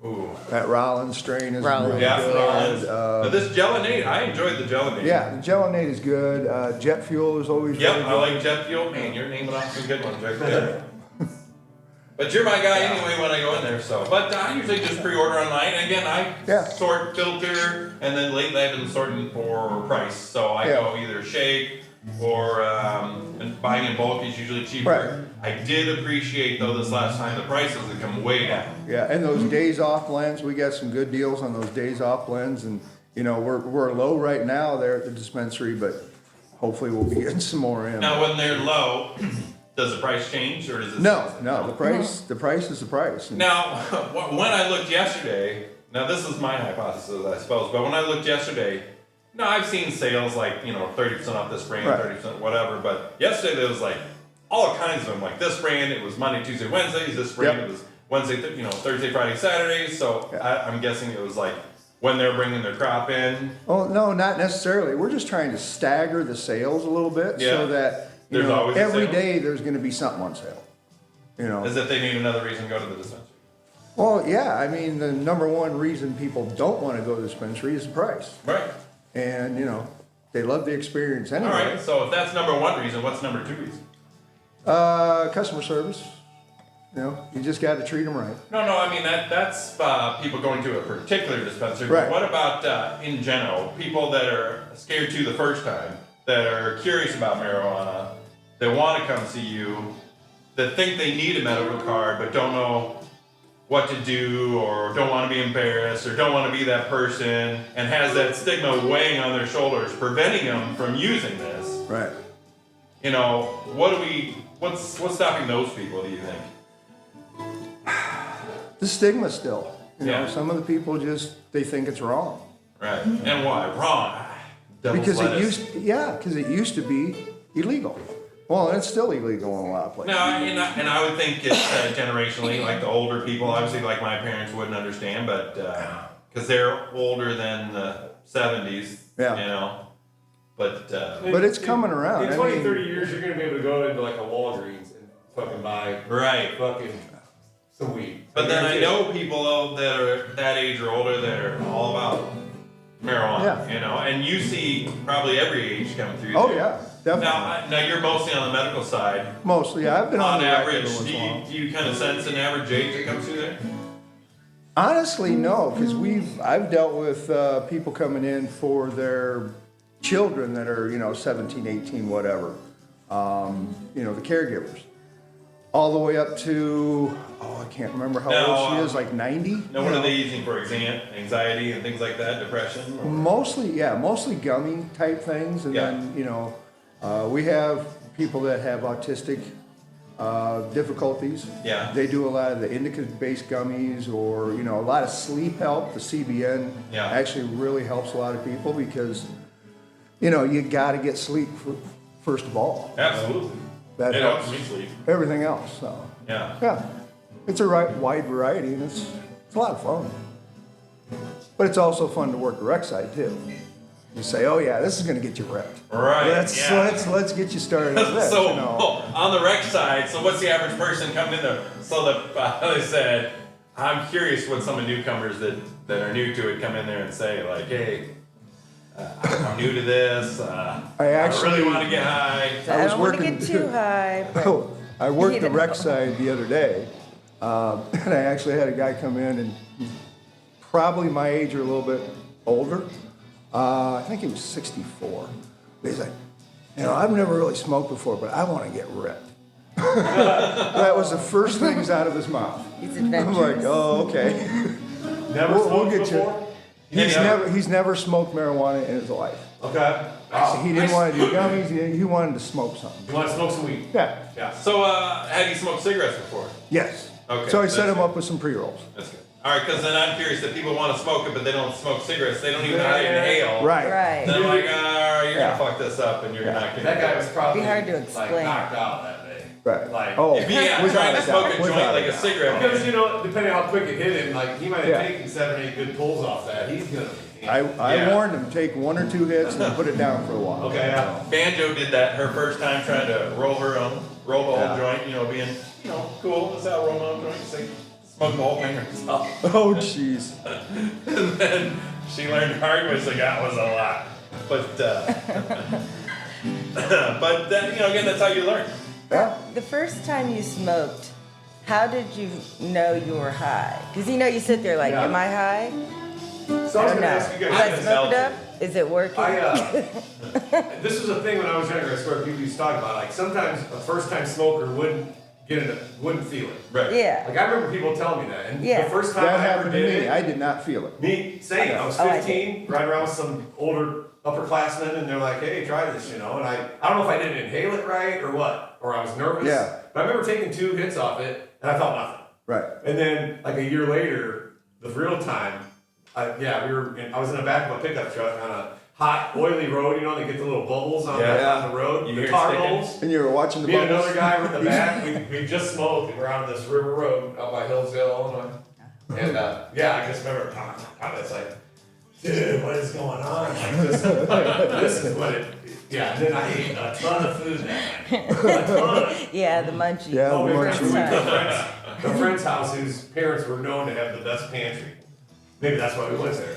Ooh. That Rollins strain is Rollins. really Yeah. good. But this Gelinade, I enjoyed the Gelinade. Yeah, the Gelinade is good. Jet Fuel is always Yep, really I good. like Jet Fuel. Man, you're naming off some good ones right there. But you're my guy anyway when I go in there, so. But I usually just pre-order online. Again, I Yeah. sort, filter, and then lately I've been sorting for price. So I Yeah. go either shake or and buying in bulk is usually cheaper. I did appreciate though this last time the prices have come way down. Yeah, and those days off blends, we got some good deals on those days off blends, and we're low right now there at the dispensary, but hopefully we'll be getting some more in. Now when they're low, does the price change or does it? No, the price is the price. And- Now, when I looked yesterday, now this is my hypothesis, I suppose, but when I looked yesterday, no, I've seen sales like, 30% off this brand, Right. 30% whatever, but yesterday there was like all kinds of them, like this brand, it was Monday, Tuesday, Wednesdays, this brand, Yep. it was Wednesday, Thursday, Friday, Saturdays, so Yeah. I'm guessing it was like when they're bringing their crop in. Oh, no, not necessarily. We're just trying to stagger the sales a little bit Yeah. so that, There's always a every sale. day there's gonna be something on sale. As if they need another reason to go to the dispensary. Well, yeah, I mean, the number one reason people don't wanna go to the dispensary is the price. Right. And, they love the experience anyway. Alright, so if that's number one reason, what's number two reason? Customer service. You just gotta treat them right. No, I mean that's people going to a particular dispensary. Right. But what about in general, people that are scared to the first time, that are curious about marijuana, that want to come see you, that think they need a medical card but don't know what to do, or don't want to be embarrassed, or don't want to be that person, and has that stigma weighing on their shoulders, preventing them from using this? Right. What's stopping those people? Do you think? The stigma still. Yeah. Some of the people they think it's wrong. Right. And why? Wrong. Devil's Because lettuce. it used to be illegal. Well, and it's still illegal in a lot of places. No, and I would think it's generationally, like the older people, obviously, like my parents wouldn't understand, but because they're older than the 70s, Yeah. But But it's coming around. In I 20, mean- 30 years, you're gonna be able to go into like a Walgreens and fucking buy right. fucking some weed. But then I know people that are that age or older that are all about marijuana, Yeah. and you see probably every age come through. Oh there. yeah, definitely. Now you're mostly on the medical side. Mostly, yeah. I've been on On the record average, once in a while. do you kind of sense an average age that comes through there? Honestly, no, because I've dealt with people coming in for their children that are 17, 18, whatever. The caregivers, all the way up to I can't remember how Now, old she is, like 90. Now, what are they using for anxiety and things like that, depression? Or? Mostly gummy type things, and Yeah. then we have people that have autistic difficulties. Yeah. They do a lot of the indica-based gummies, or a lot of sleep help. The CBN Yeah. actually really helps a lot of people because you got to get sleep first of all. Absolutely. That It helps helps me sleep. everything else. So Yeah. yeah, it's a wide variety, and it's a lot of fun. But it's also fun to work the rec side too. You say, oh yeah, this is going to get you ripped. Right. Let's get you started on this. So you know. on the rec side, so what's the average person coming in there? So they said, I'm curious what some of the newcomers that are new to it come in there and say, like, hey, I'm new to this. I really want to get high. I was don't want to working- get too high. But I worked the You know. rec side the other day, and I actually had a guy come in, and he's probably my age or a little bit older. I think he was 64. He's like, I've never really smoked before, but I want to get ripped. That was the first things out of his mouth. He's I'm adventurous. like, oh, okay. Never We'll smoked get you. before? He's never smoked marijuana in his life. Okay. He didn't want to do gummies. He wanted to smoke something. You want to smoke some weed? Yeah. Yeah. So, have you smoked cigarettes before? Yes. Okay, So I set that's him up with some pre-rolls. That's good. All right, because then I'm curious that people want to smoke it, but they don't smoke cigarettes. They don't even know how to inhale. Right. Right. Then I'm like, you're Yeah. gonna fuck this up, and you're not gonna. That guy was probably Be hard to like explain. knocked out that day. Right. Like, Oh, Yeah, without trying to a smoke doubt, a joint without like a doubt. cigarette. because depending on how quick it hit him, like he might have Yeah. taken 7, 8 good pulls off that. He's gonna. I Yeah. warned him, take 1 or 2 hits and then put it down for a while. Okay. Yeah. Banjo did that her first time trying to roll the whole Yeah. joint, being, cool. That's how I roll my own joint. It's like, smoke the whole thing herself. Oh, jeez. And then she learned hard way, so that was a lot. But, but then, again, that's how you learn. Yeah. The first time you smoked, how did you know you were high? Because you sit there like, Yeah. am I high? So I was Or gonna no? ask you Did guys. I haven't smoke it smelled up? Is it working? This was a thing when I was younger. I swear people used to talk about. Like sometimes a first-time smoker wouldn't feel it. Right. Yeah. Like I remember people telling me that, and Yeah. the first time That I ever happened to did me. it, I did not feel it. me saying I was Oh, I 15, riding around with some older upperclassmen, and they're like, "Hey, try this," and I don't know if I didn't inhale it right or what, or I was nervous. Yeah. But I remember taking 2 hits off it, and I felt nothing. Right. And then like a year later, the real time, I was in the back of a pickup truck on a hot, oily road. They get the little bubbles on, Yeah. on the road, You the hear it tar sticking? bubbles. And you were watching the Me and bubbles? another guy were in the back. We just smoked, and we're on this river road out by Hillsdale, Illinois. And I just remember, it's like, dude, what is going on? Like this is what it. Yeah, and then I ate a ton of food that night. A ton. Yeah, the munchies. Yeah, Oh, the we went munchies. to the friend's house whose parents were known to have the best pantry. Maybe that's why we went there.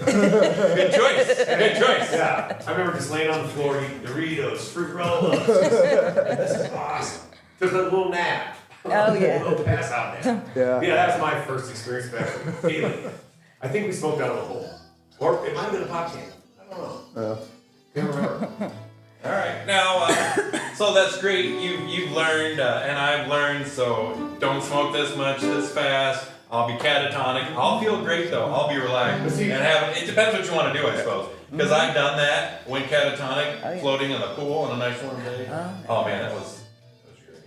Good choice. Good choice. Yeah, I remember just laying on the floor eating Doritos, fruit roll-ups. This is awesome. Just a little nap. Oh, yeah. A little pass out nap. Yeah. Yeah, that was my first experience back feeling. I think we smoked out of a hole. Or it might have been a pop can. I don't know. Can't remember. All right. Now, so that's great. You've learned, and I've learned. So don't smoke this much, this fast. I'll be catatonic. I'll feel great though. I'll be relaxed and have. It depends what you want to do, I suppose. Because I've done that. Went catatonic, Oh, yeah. floating in the pool on a nice warm day. Oh man, that was great.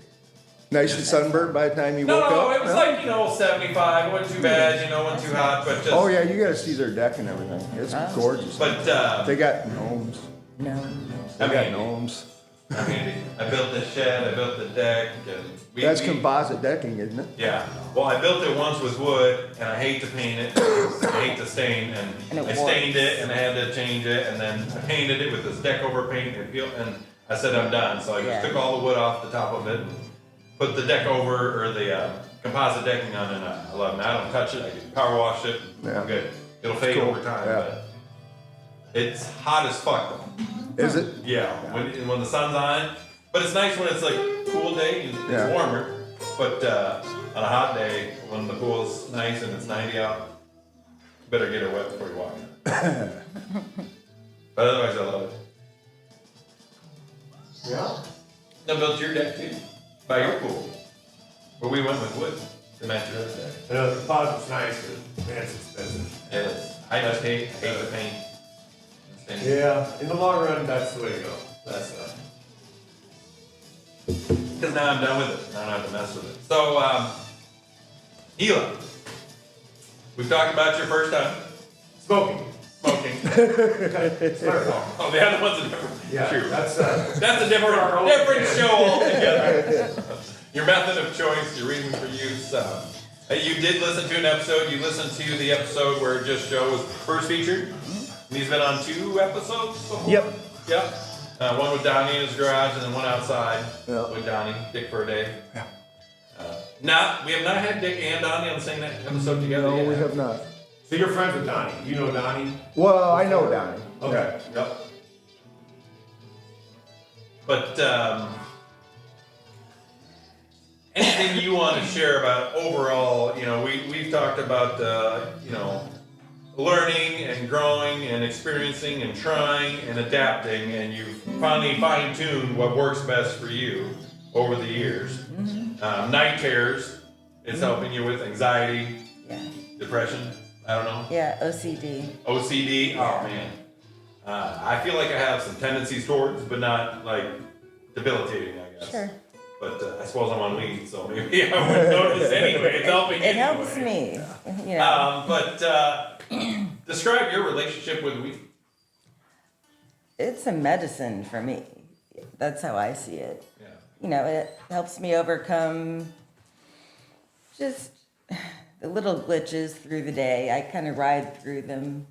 Nice and sunburned by the time you woke No, up? it was like 75. It wasn't too bad. Wasn't too hot, but just. Oh, yeah, you gotta see their deck and everything. It's gorgeous. But They got gnomes. No. They I got mean- gnomes. I mean, I built the shed. I built the deck. And That's composite decking, isn't it? Yeah. Well, I built it once with wood, and I hate to paint it. I hate to stain, And and it I stained it, and I had to change it, and then I painted it with this deck over paint, and I said I'm done. So I just Yeah. took all the wood off the top of it, and put the deck over, or the composite decking on, and I love it. I don't touch it. I can power wash it. Yeah. I'm good. It'll fade cool. over time, Yeah. but it's hot as fuck though. Is it? Yeah, when the sun's on it. But it's nice when it's like cool day and Yeah. it's warmer. But on a hot day, when the pool's nice and it's 90 out, better get it wet before you walk in. But otherwise, I love it. Yeah. I built your deck too, by your pool. But we went with wood to match your other deck. I know the composite's nice, but man, it's expensive. It is. I just hate the paint. It's Yeah, in the long run, that's the way to go. That's Because now I'm done with it. Now I don't have to mess with it. So, Gila, we've talked about your first time smoking. smoking. It's not wrong. Oh, the other one's a different. Yeah, True. that's That's a different show altogether. Your method of choice, your reason for use. You did listen to an episode. You listened to the episode where just Joe was first featured. And he's been on 2 episodes before? Yep. Yep. One with Donnie in his garage, and then one outside Yeah. with Donnie, Dick for a day. Yeah. We have not had Dick and Donnie on the same episode together No, yet. we have not. So you're friends with Donnie. You know Donnie? Well, I know Donnie. Okay. Yep. But anything you want to share about overall? We've talked about learning and growing and experiencing and trying and adapting, and you finally fine-tuned what works best for you over the years. Night terrors is helping you with anxiety, Yeah. depression, I don't know. Yeah, OCD. OCD, oh man. I feel like I have some tendencies towards, but not like debilitating, I guess. Sure. But I suppose I'm on weed, so maybe I wouldn't notice anyway. It's helping It anyway. helps me, you know. But describe your relationship with weed. It's a medicine for me. That's how I see it. Yeah. You know, it helps me overcome just the little glitches through the day. I kind of ride through them,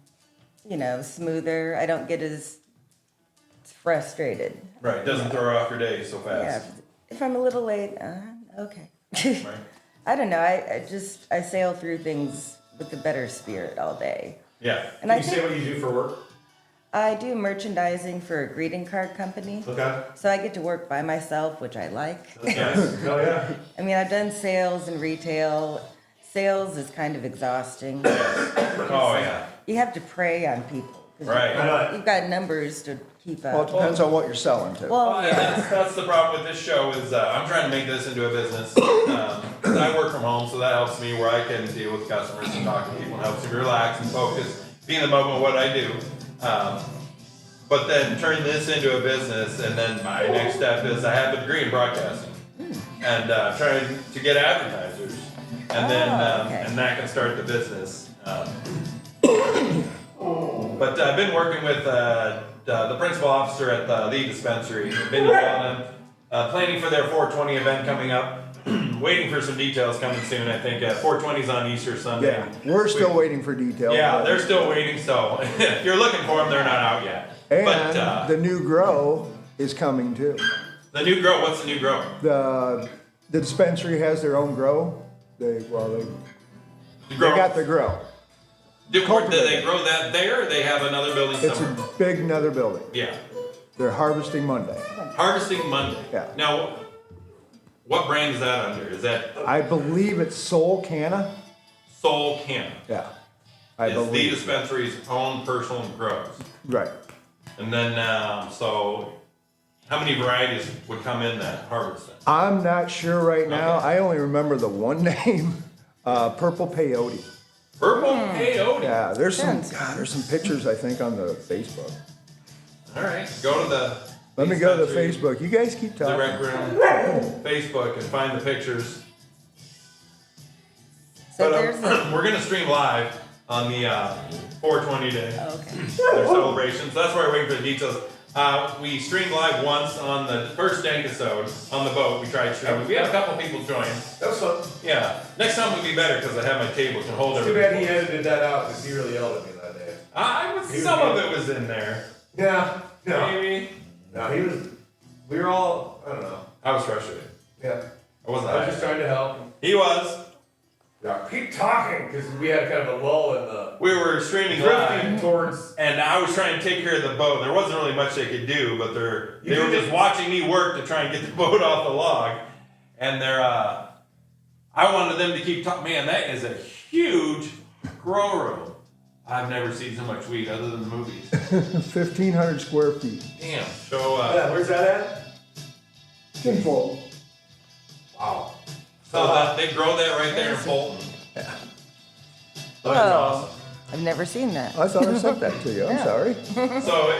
you know, smoother. I don't get as frustrated. Right, doesn't throw off your day so Yeah, fast. if I'm a little late, okay. Right. I don't know. I sail through things with a better spirit all day. Yeah. And Can I you say think what you do for work? I do merchandising for a greeting card company. Okay. So I get to work by myself, which I like. Yes. Oh, yeah. I mean, I've done sales and retail. Sales is kind of exhausting. Oh yeah. You have to prey on people. 'Cause Right. You've got numbers to keep Well, it up. depends on what you're selling to. Well, And yeah. that's the problem with this show is I'm trying to make this into a business. 'Cause I work from home, so that helps me where I can deal with customers and talk to people and helps me relax and focus, be in the moment of what I do. But then turn this into a business, and then my next step is I have a degree in broadcasting and trying to get advertisers, and then okay. and that can start the business. But I've been working with the principal officer at the dispensary, been developing, planning for their 420 event coming up. Waiting for some details coming soon. I think 420's on Easter Sunday. Yeah, we're still waiting for details. Yeah, they're still waiting. So if you're looking for them, they're not out yet. And But the new grow is coming too. the new grow. What's the new grow? The dispensary has their own grow. They The grow. got the grow. Do they grow that there? Or they have another building It's somewhere. a big another building. Yeah, They're harvesting Monday. harvesting Monday. Yeah. Now, what brand is that under? Is that I believe it's Soul Canna. Soul Canna? Yeah, I It's the believe. dispensary's own personal grows. Right. And then, so how many varieties would come in that harvest then? I'm not sure right now. Okay. I only remember the one name, Purple Peyote. Purple peyote. Yeah, there's some Sounds- there's some pictures I think on the Facebook. All right, go to the. Let me go to the dispensary, Facebook. You guys keep The talking. rec room, Facebook, and find the pictures. So But there's a, we're gonna stream live on the 420 day. oh, okay. Their celebrations. That's why we're waiting for the details. We streamed live once on the first Dankisode on the boat. We tried streaming. We had a couple people join. That was fun. Yeah. Next time would be better because I have my table can hold Too bad everything. he edited that out because he really yelled at me that day. Some of it was in there. Yeah. No. Maybe. No, he was. We were all. I don't know. I was frustrated. Yeah. I wasn't. I was just trying to help. He was. Yeah, keep talking because we had kind of a lull in the We were streaming live. drifting towards. And I was trying to take care of the boat. There wasn't really much they could do, but they were just watching me work to try and get the boat off the log. And I wanted them to keep talking. Man, that is a huge grow room. I've never seen so much weed other than the movies. 1,500 square feet. Damn. So, Yeah, where's that at? Kinfold. Wow. so they grow that right there in Fulton. Yeah. That's Oh, awesome. I've never seen that. I thought I sent that to you. I'm Yeah. sorry. So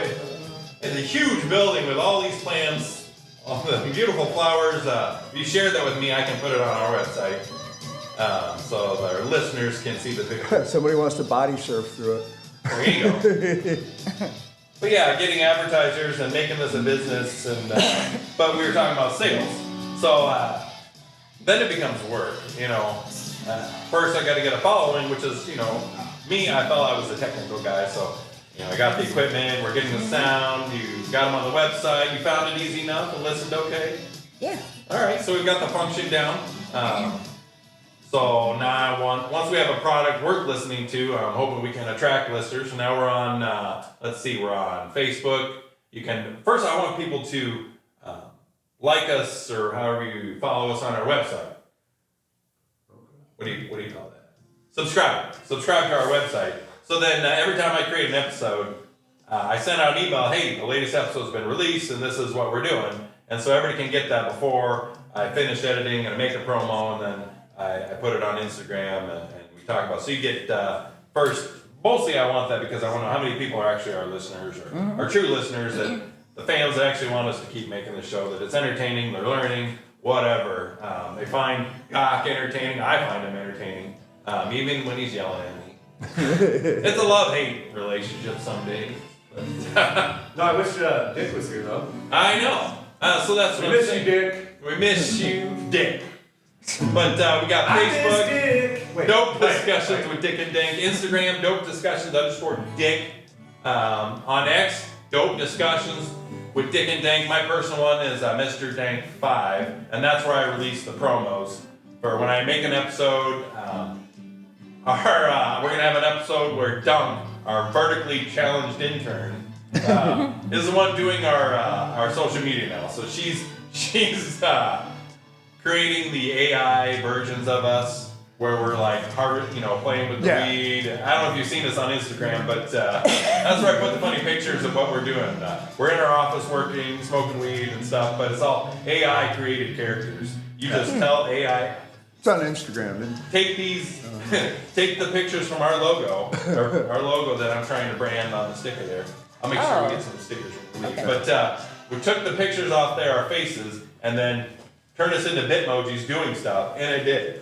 it's a huge building with all these plants, all the beautiful flowers. If you share that with me, I can put it on our website. So our listeners can see the picture. Somebody wants to body surf through it. There you go. But yeah, getting advertisers and making this a business, and but we were talking about sales. So then it becomes work. First I got to get a following, which is me. I felt I was a technical guy, so I got the equipment. We're getting the sound. You got them on the website. You found it easy enough and listened okay. Yeah. All right, so we've got the function down. So now, once we have a product worth listening to, I'm hoping we can attract listeners. Now we're on. We're on Facebook. You can first. I want people to like us or however you follow us on our website. What do you call that? Subscribe to our website. So then every time I create an episode, I send out an email, hey, the latest episode's been released and this is what we're doing. And so everybody can get that before I finish editing and make a promo, and then I put it on Instagram and we talk about it. So you get first, mostly I want that because I want to know how many people are actually our listeners or our true listeners, that the fans that actually want us to keep making the show, that it's entertaining, they're learning, whatever. They find Doc entertaining, I find him entertaining, even when he's yelling at me. It's a love-hate relationship some days. No, I wish Dick was here though. I know. So that's what We I'm miss you, saying. Dick. We miss you, Dick. But we got I miss Facebook, Dick. Wait, Dope wait, Discussions wait. with Dick and Dank. Instagram, Dope Discussions _Dick. On X, Dope Discussions with Dick and Dank. My personal one is Mr. Dank 5, and that's where I release the promos. For when I make an episode, we're gonna have an episode where Dunk, our vertically challenged intern, is the one doing our social media now. So she's creating the AI versions of us where we're like playing with the Yeah. weed. I don't know if you've seen this on Instagram, but that's where I put the funny pictures of what we're doing. We're in our office working, smoking weed and stuff, but it's all AI created characters. You just tell AI, It's on Instagram, isn't it? take these, take the pictures from our logo, or our logo that I'm trying to brand on the sticker there. I'll make sure we get some stickers from Lee. Okay. But we took the pictures off there, our faces, and then turned us into Bitmojis doing stuff, and it did.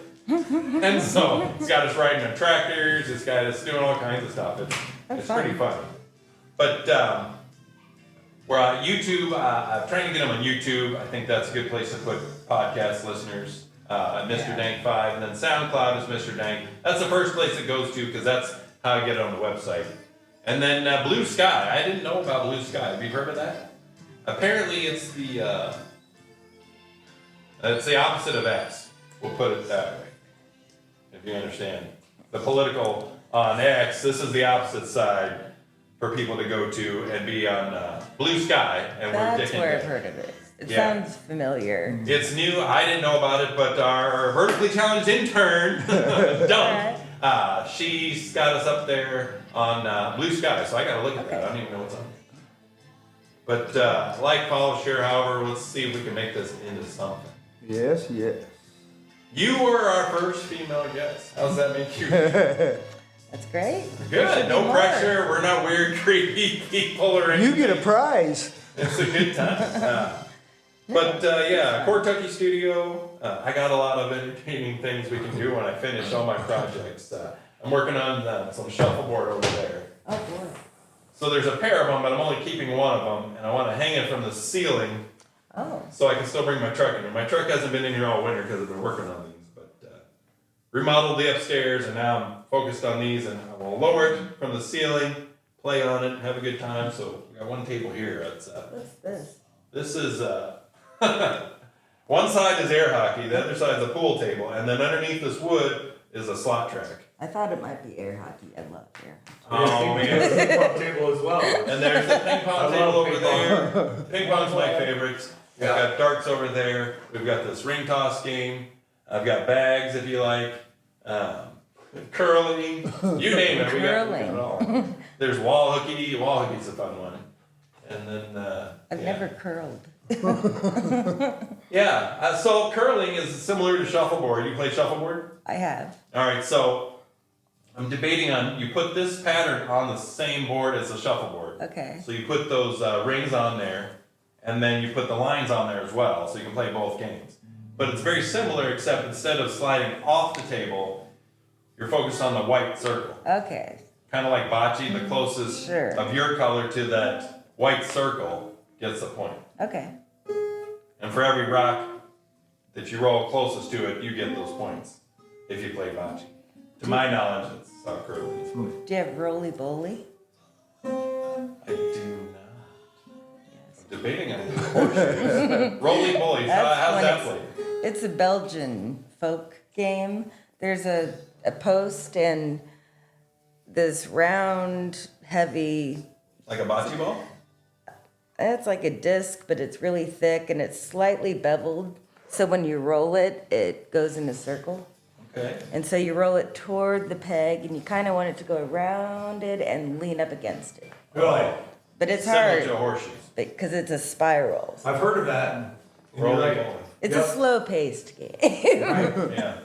And so it's got us riding on tractors, it's got us doing all kinds of stuff. It's pretty fun. But we're on YouTube. I'm trying to get them on YouTube. I think that's a good place to put podcast listeners. Mr. Dank 5, and then SoundCloud is Mr. Dank. That's the first place it goes to because that's how I get it on the website. And then Blue Sky. I didn't know about Blue Sky. Have you heard of that? Apparently, it's the opposite of X. We'll put it that way, if you understand. The political on X. This is the opposite side for people to go to and be on Blue Sky, and we're That's Dick where and I've Dank. heard of it. It Yeah. sounds familiar. It's new. I didn't know about it, but our vertically challenged intern, Dunk, she's got us up there on Blue Sky. So I got to look at that. I don't even know what's on there. But like, follow, share. However, let's see if we can make this into something. Yes, yes. You were our first female guest. How's that make you feel? That's great. There should Good. be No more. pressure. We're not weird, creepy people or anything. You get a prize. It's a good time. But yeah, Cortucky Studio. I got a lot of entertaining things we can do when I finish all my projects. I'm working on some shuffleboard over there. Oh boy. So there's a pair of them, but I'm only keeping one of them, and I want to hang it from the ceiling Oh. so I can still bring my truck in here. My truck hasn't been in here all winter because I've been working on these, but remodeled the upstairs, and now I'm focused on these, and I will lower it from the ceiling, play on it, have a good time. So we got one table here. That's What's this? This is one side is air hockey, the other side is a pool table, and then underneath this wood is a slot track. I thought it might be air hockey. I love air hockey. Oh We man! have a ping pong table as well. And there's the ping pong I table love over ping pong. there. Ping pong's my favorite. We've Yeah. got darts over there. We've got this ring toss game. I've got bags if you like. Curling. You name it. We got it all. There's wall hooky. Wall hooky's a fun one. And then I've yeah. never curled. Yeah. So curling is similar to shuffleboard. You play shuffleboard? I have. All right, so I'm debating on, you put this pattern on the same board as the shuffleboard. Okay. So you put those rings on there, and then you put the lines on there as well, so you can play both games. But it's very similar, except instead of sliding off the table, you're focused on the white circle. Okay. Kind of like bocce, the closest Sure. of your color to that white circle gets the point. Okay. And for every rock that you roll closest to it, you get those points if you play bocce. To my knowledge, that's how curling is played. Do you have roly boly? I do not. Yes. I'm debating on horseshoes. Rolling bullies. That's How's that funny. played? It's a Belgian folk game. There's a post and this round, heavy, Like a bocce ball? it's like a disc, but it's really thick and it's slightly beveled. So when you roll it, it goes in a circle. Okay. And so you roll it toward the peg, and you kind of want it to go around it and lean up against it. Really? But it's Similar hard to horseshoes. because it's a spiral. I've heard of that. And you're Rolling right. bowling. It's Yep. a slow-paced game. Yeah.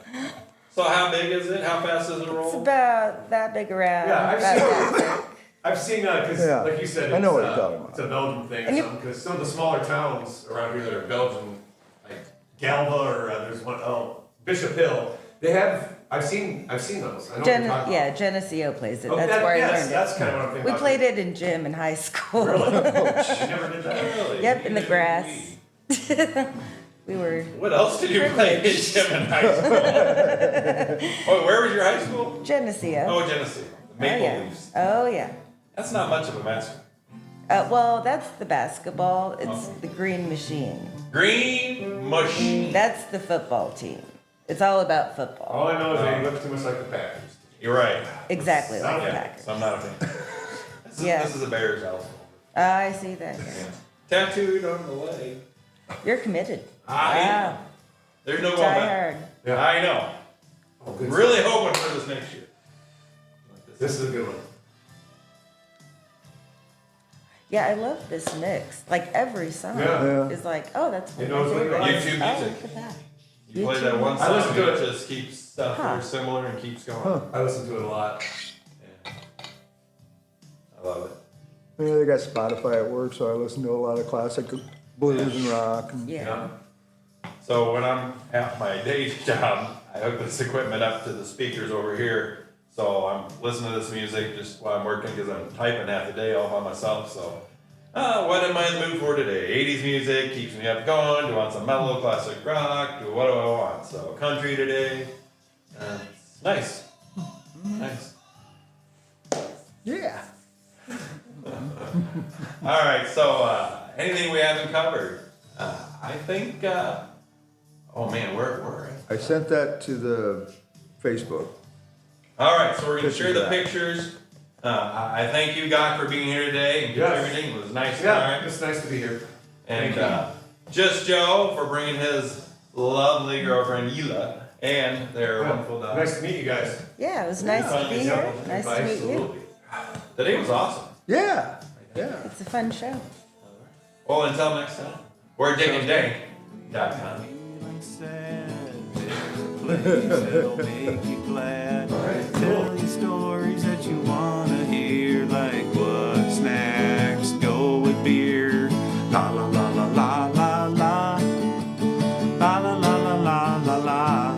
So how big is it? How fast does it roll? It's about that big around. Yeah, I've about seen that thick. I've seen because, Yeah. like you said, I know it's, what you're talking about. it's a Belgian thing or And you- something. Because some of the smaller towns around here that are Belgian, like Galva or there's one, Bishop Hill, they have. I've seen those. I know what you're talking Yeah, about. Geneseo plays it. Oh, That's that- where I yes, learned that's it. kind of what I'm thinking We about. played it in gym in high school. I never did that. Really? Yep, in the grass. We were What else did you play in gym in high school? Oh, where was your high school? Geneseo. Oh, Genesee. Oh, Maple yeah. Leafs. Oh, yeah. That's not much of a mascot. Well, that's the basketball. It's Oh. the green machine. Green machine. That's the football team. It's all about football. All I know is they look too much like the Packers. You're right. Exactly like the Yeah, Packers. so I'm not a fan. Yeah. This is a Bears household. I see that. Yeah. Tattooed on the leg. You're committed. I am. There's no going Die back. hard. Yeah. I know. Oh, good Really stuff. hoping for this next year. This is a good one. Yeah, I love this mix. Like every song Yeah. is like, oh, that's one It of knows my what it favorites. is. YouTube Oh, music. look at that. You play that one I listen song to and it. it just keeps stuff Huh. very similar and keeps going. I listen to it a lot. Yeah. I love it. Yeah, they got Spotify at work, so I listen to a lot of classic blues and rock. And Yeah. So when I'm at my day job, I hook this equipment up to the speakers over here. So I'm listening to this music just while I'm working because I'm typing half the day all by myself. So, what am I in the mood for today? 80s music keeps me up going. Do I want some mellow classic rock? What do I want? So country today. It's nice. Nice. yeah. All right. So anything we haven't covered? I think. Oh man, where? I sent that to the Facebook. All right, so we're going to Pictures share the of that. pictures. I thank you, God, for being here today and Yes. contributing. It was nice Yeah, time. it's nice to be here. And Thank just Joe for bringing his lovely girlfriend, Gila, and their Yeah. wonderful dog. Nice to meet you guys. Yeah, it was nice to be here. Nice to meet you. Absolutely. Today was awesome. Yeah. Yeah. It's a fun show. Well, until next time, we're DICK&Dank.com. It'll make you glad. Tell you stories that you wanna hear, like what snacks go with beer. La la la la la la la. La la la la la la la.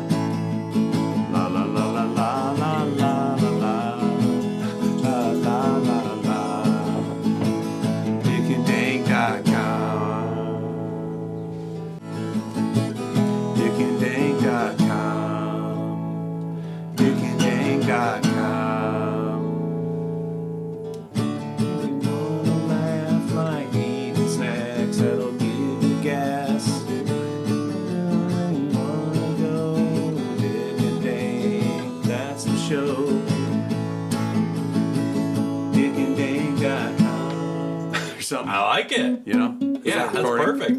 La la la la la la la la. La la la la. DICK&Dank.com. DICK&Dank.com. DICK&Dank.com. If you wanna laugh like eating snacks, that'll give you gas. You wanna go Dick&Dank, that's the show. DICK&Dank.com. Or something. I like it. You know? Yeah, that's perfect.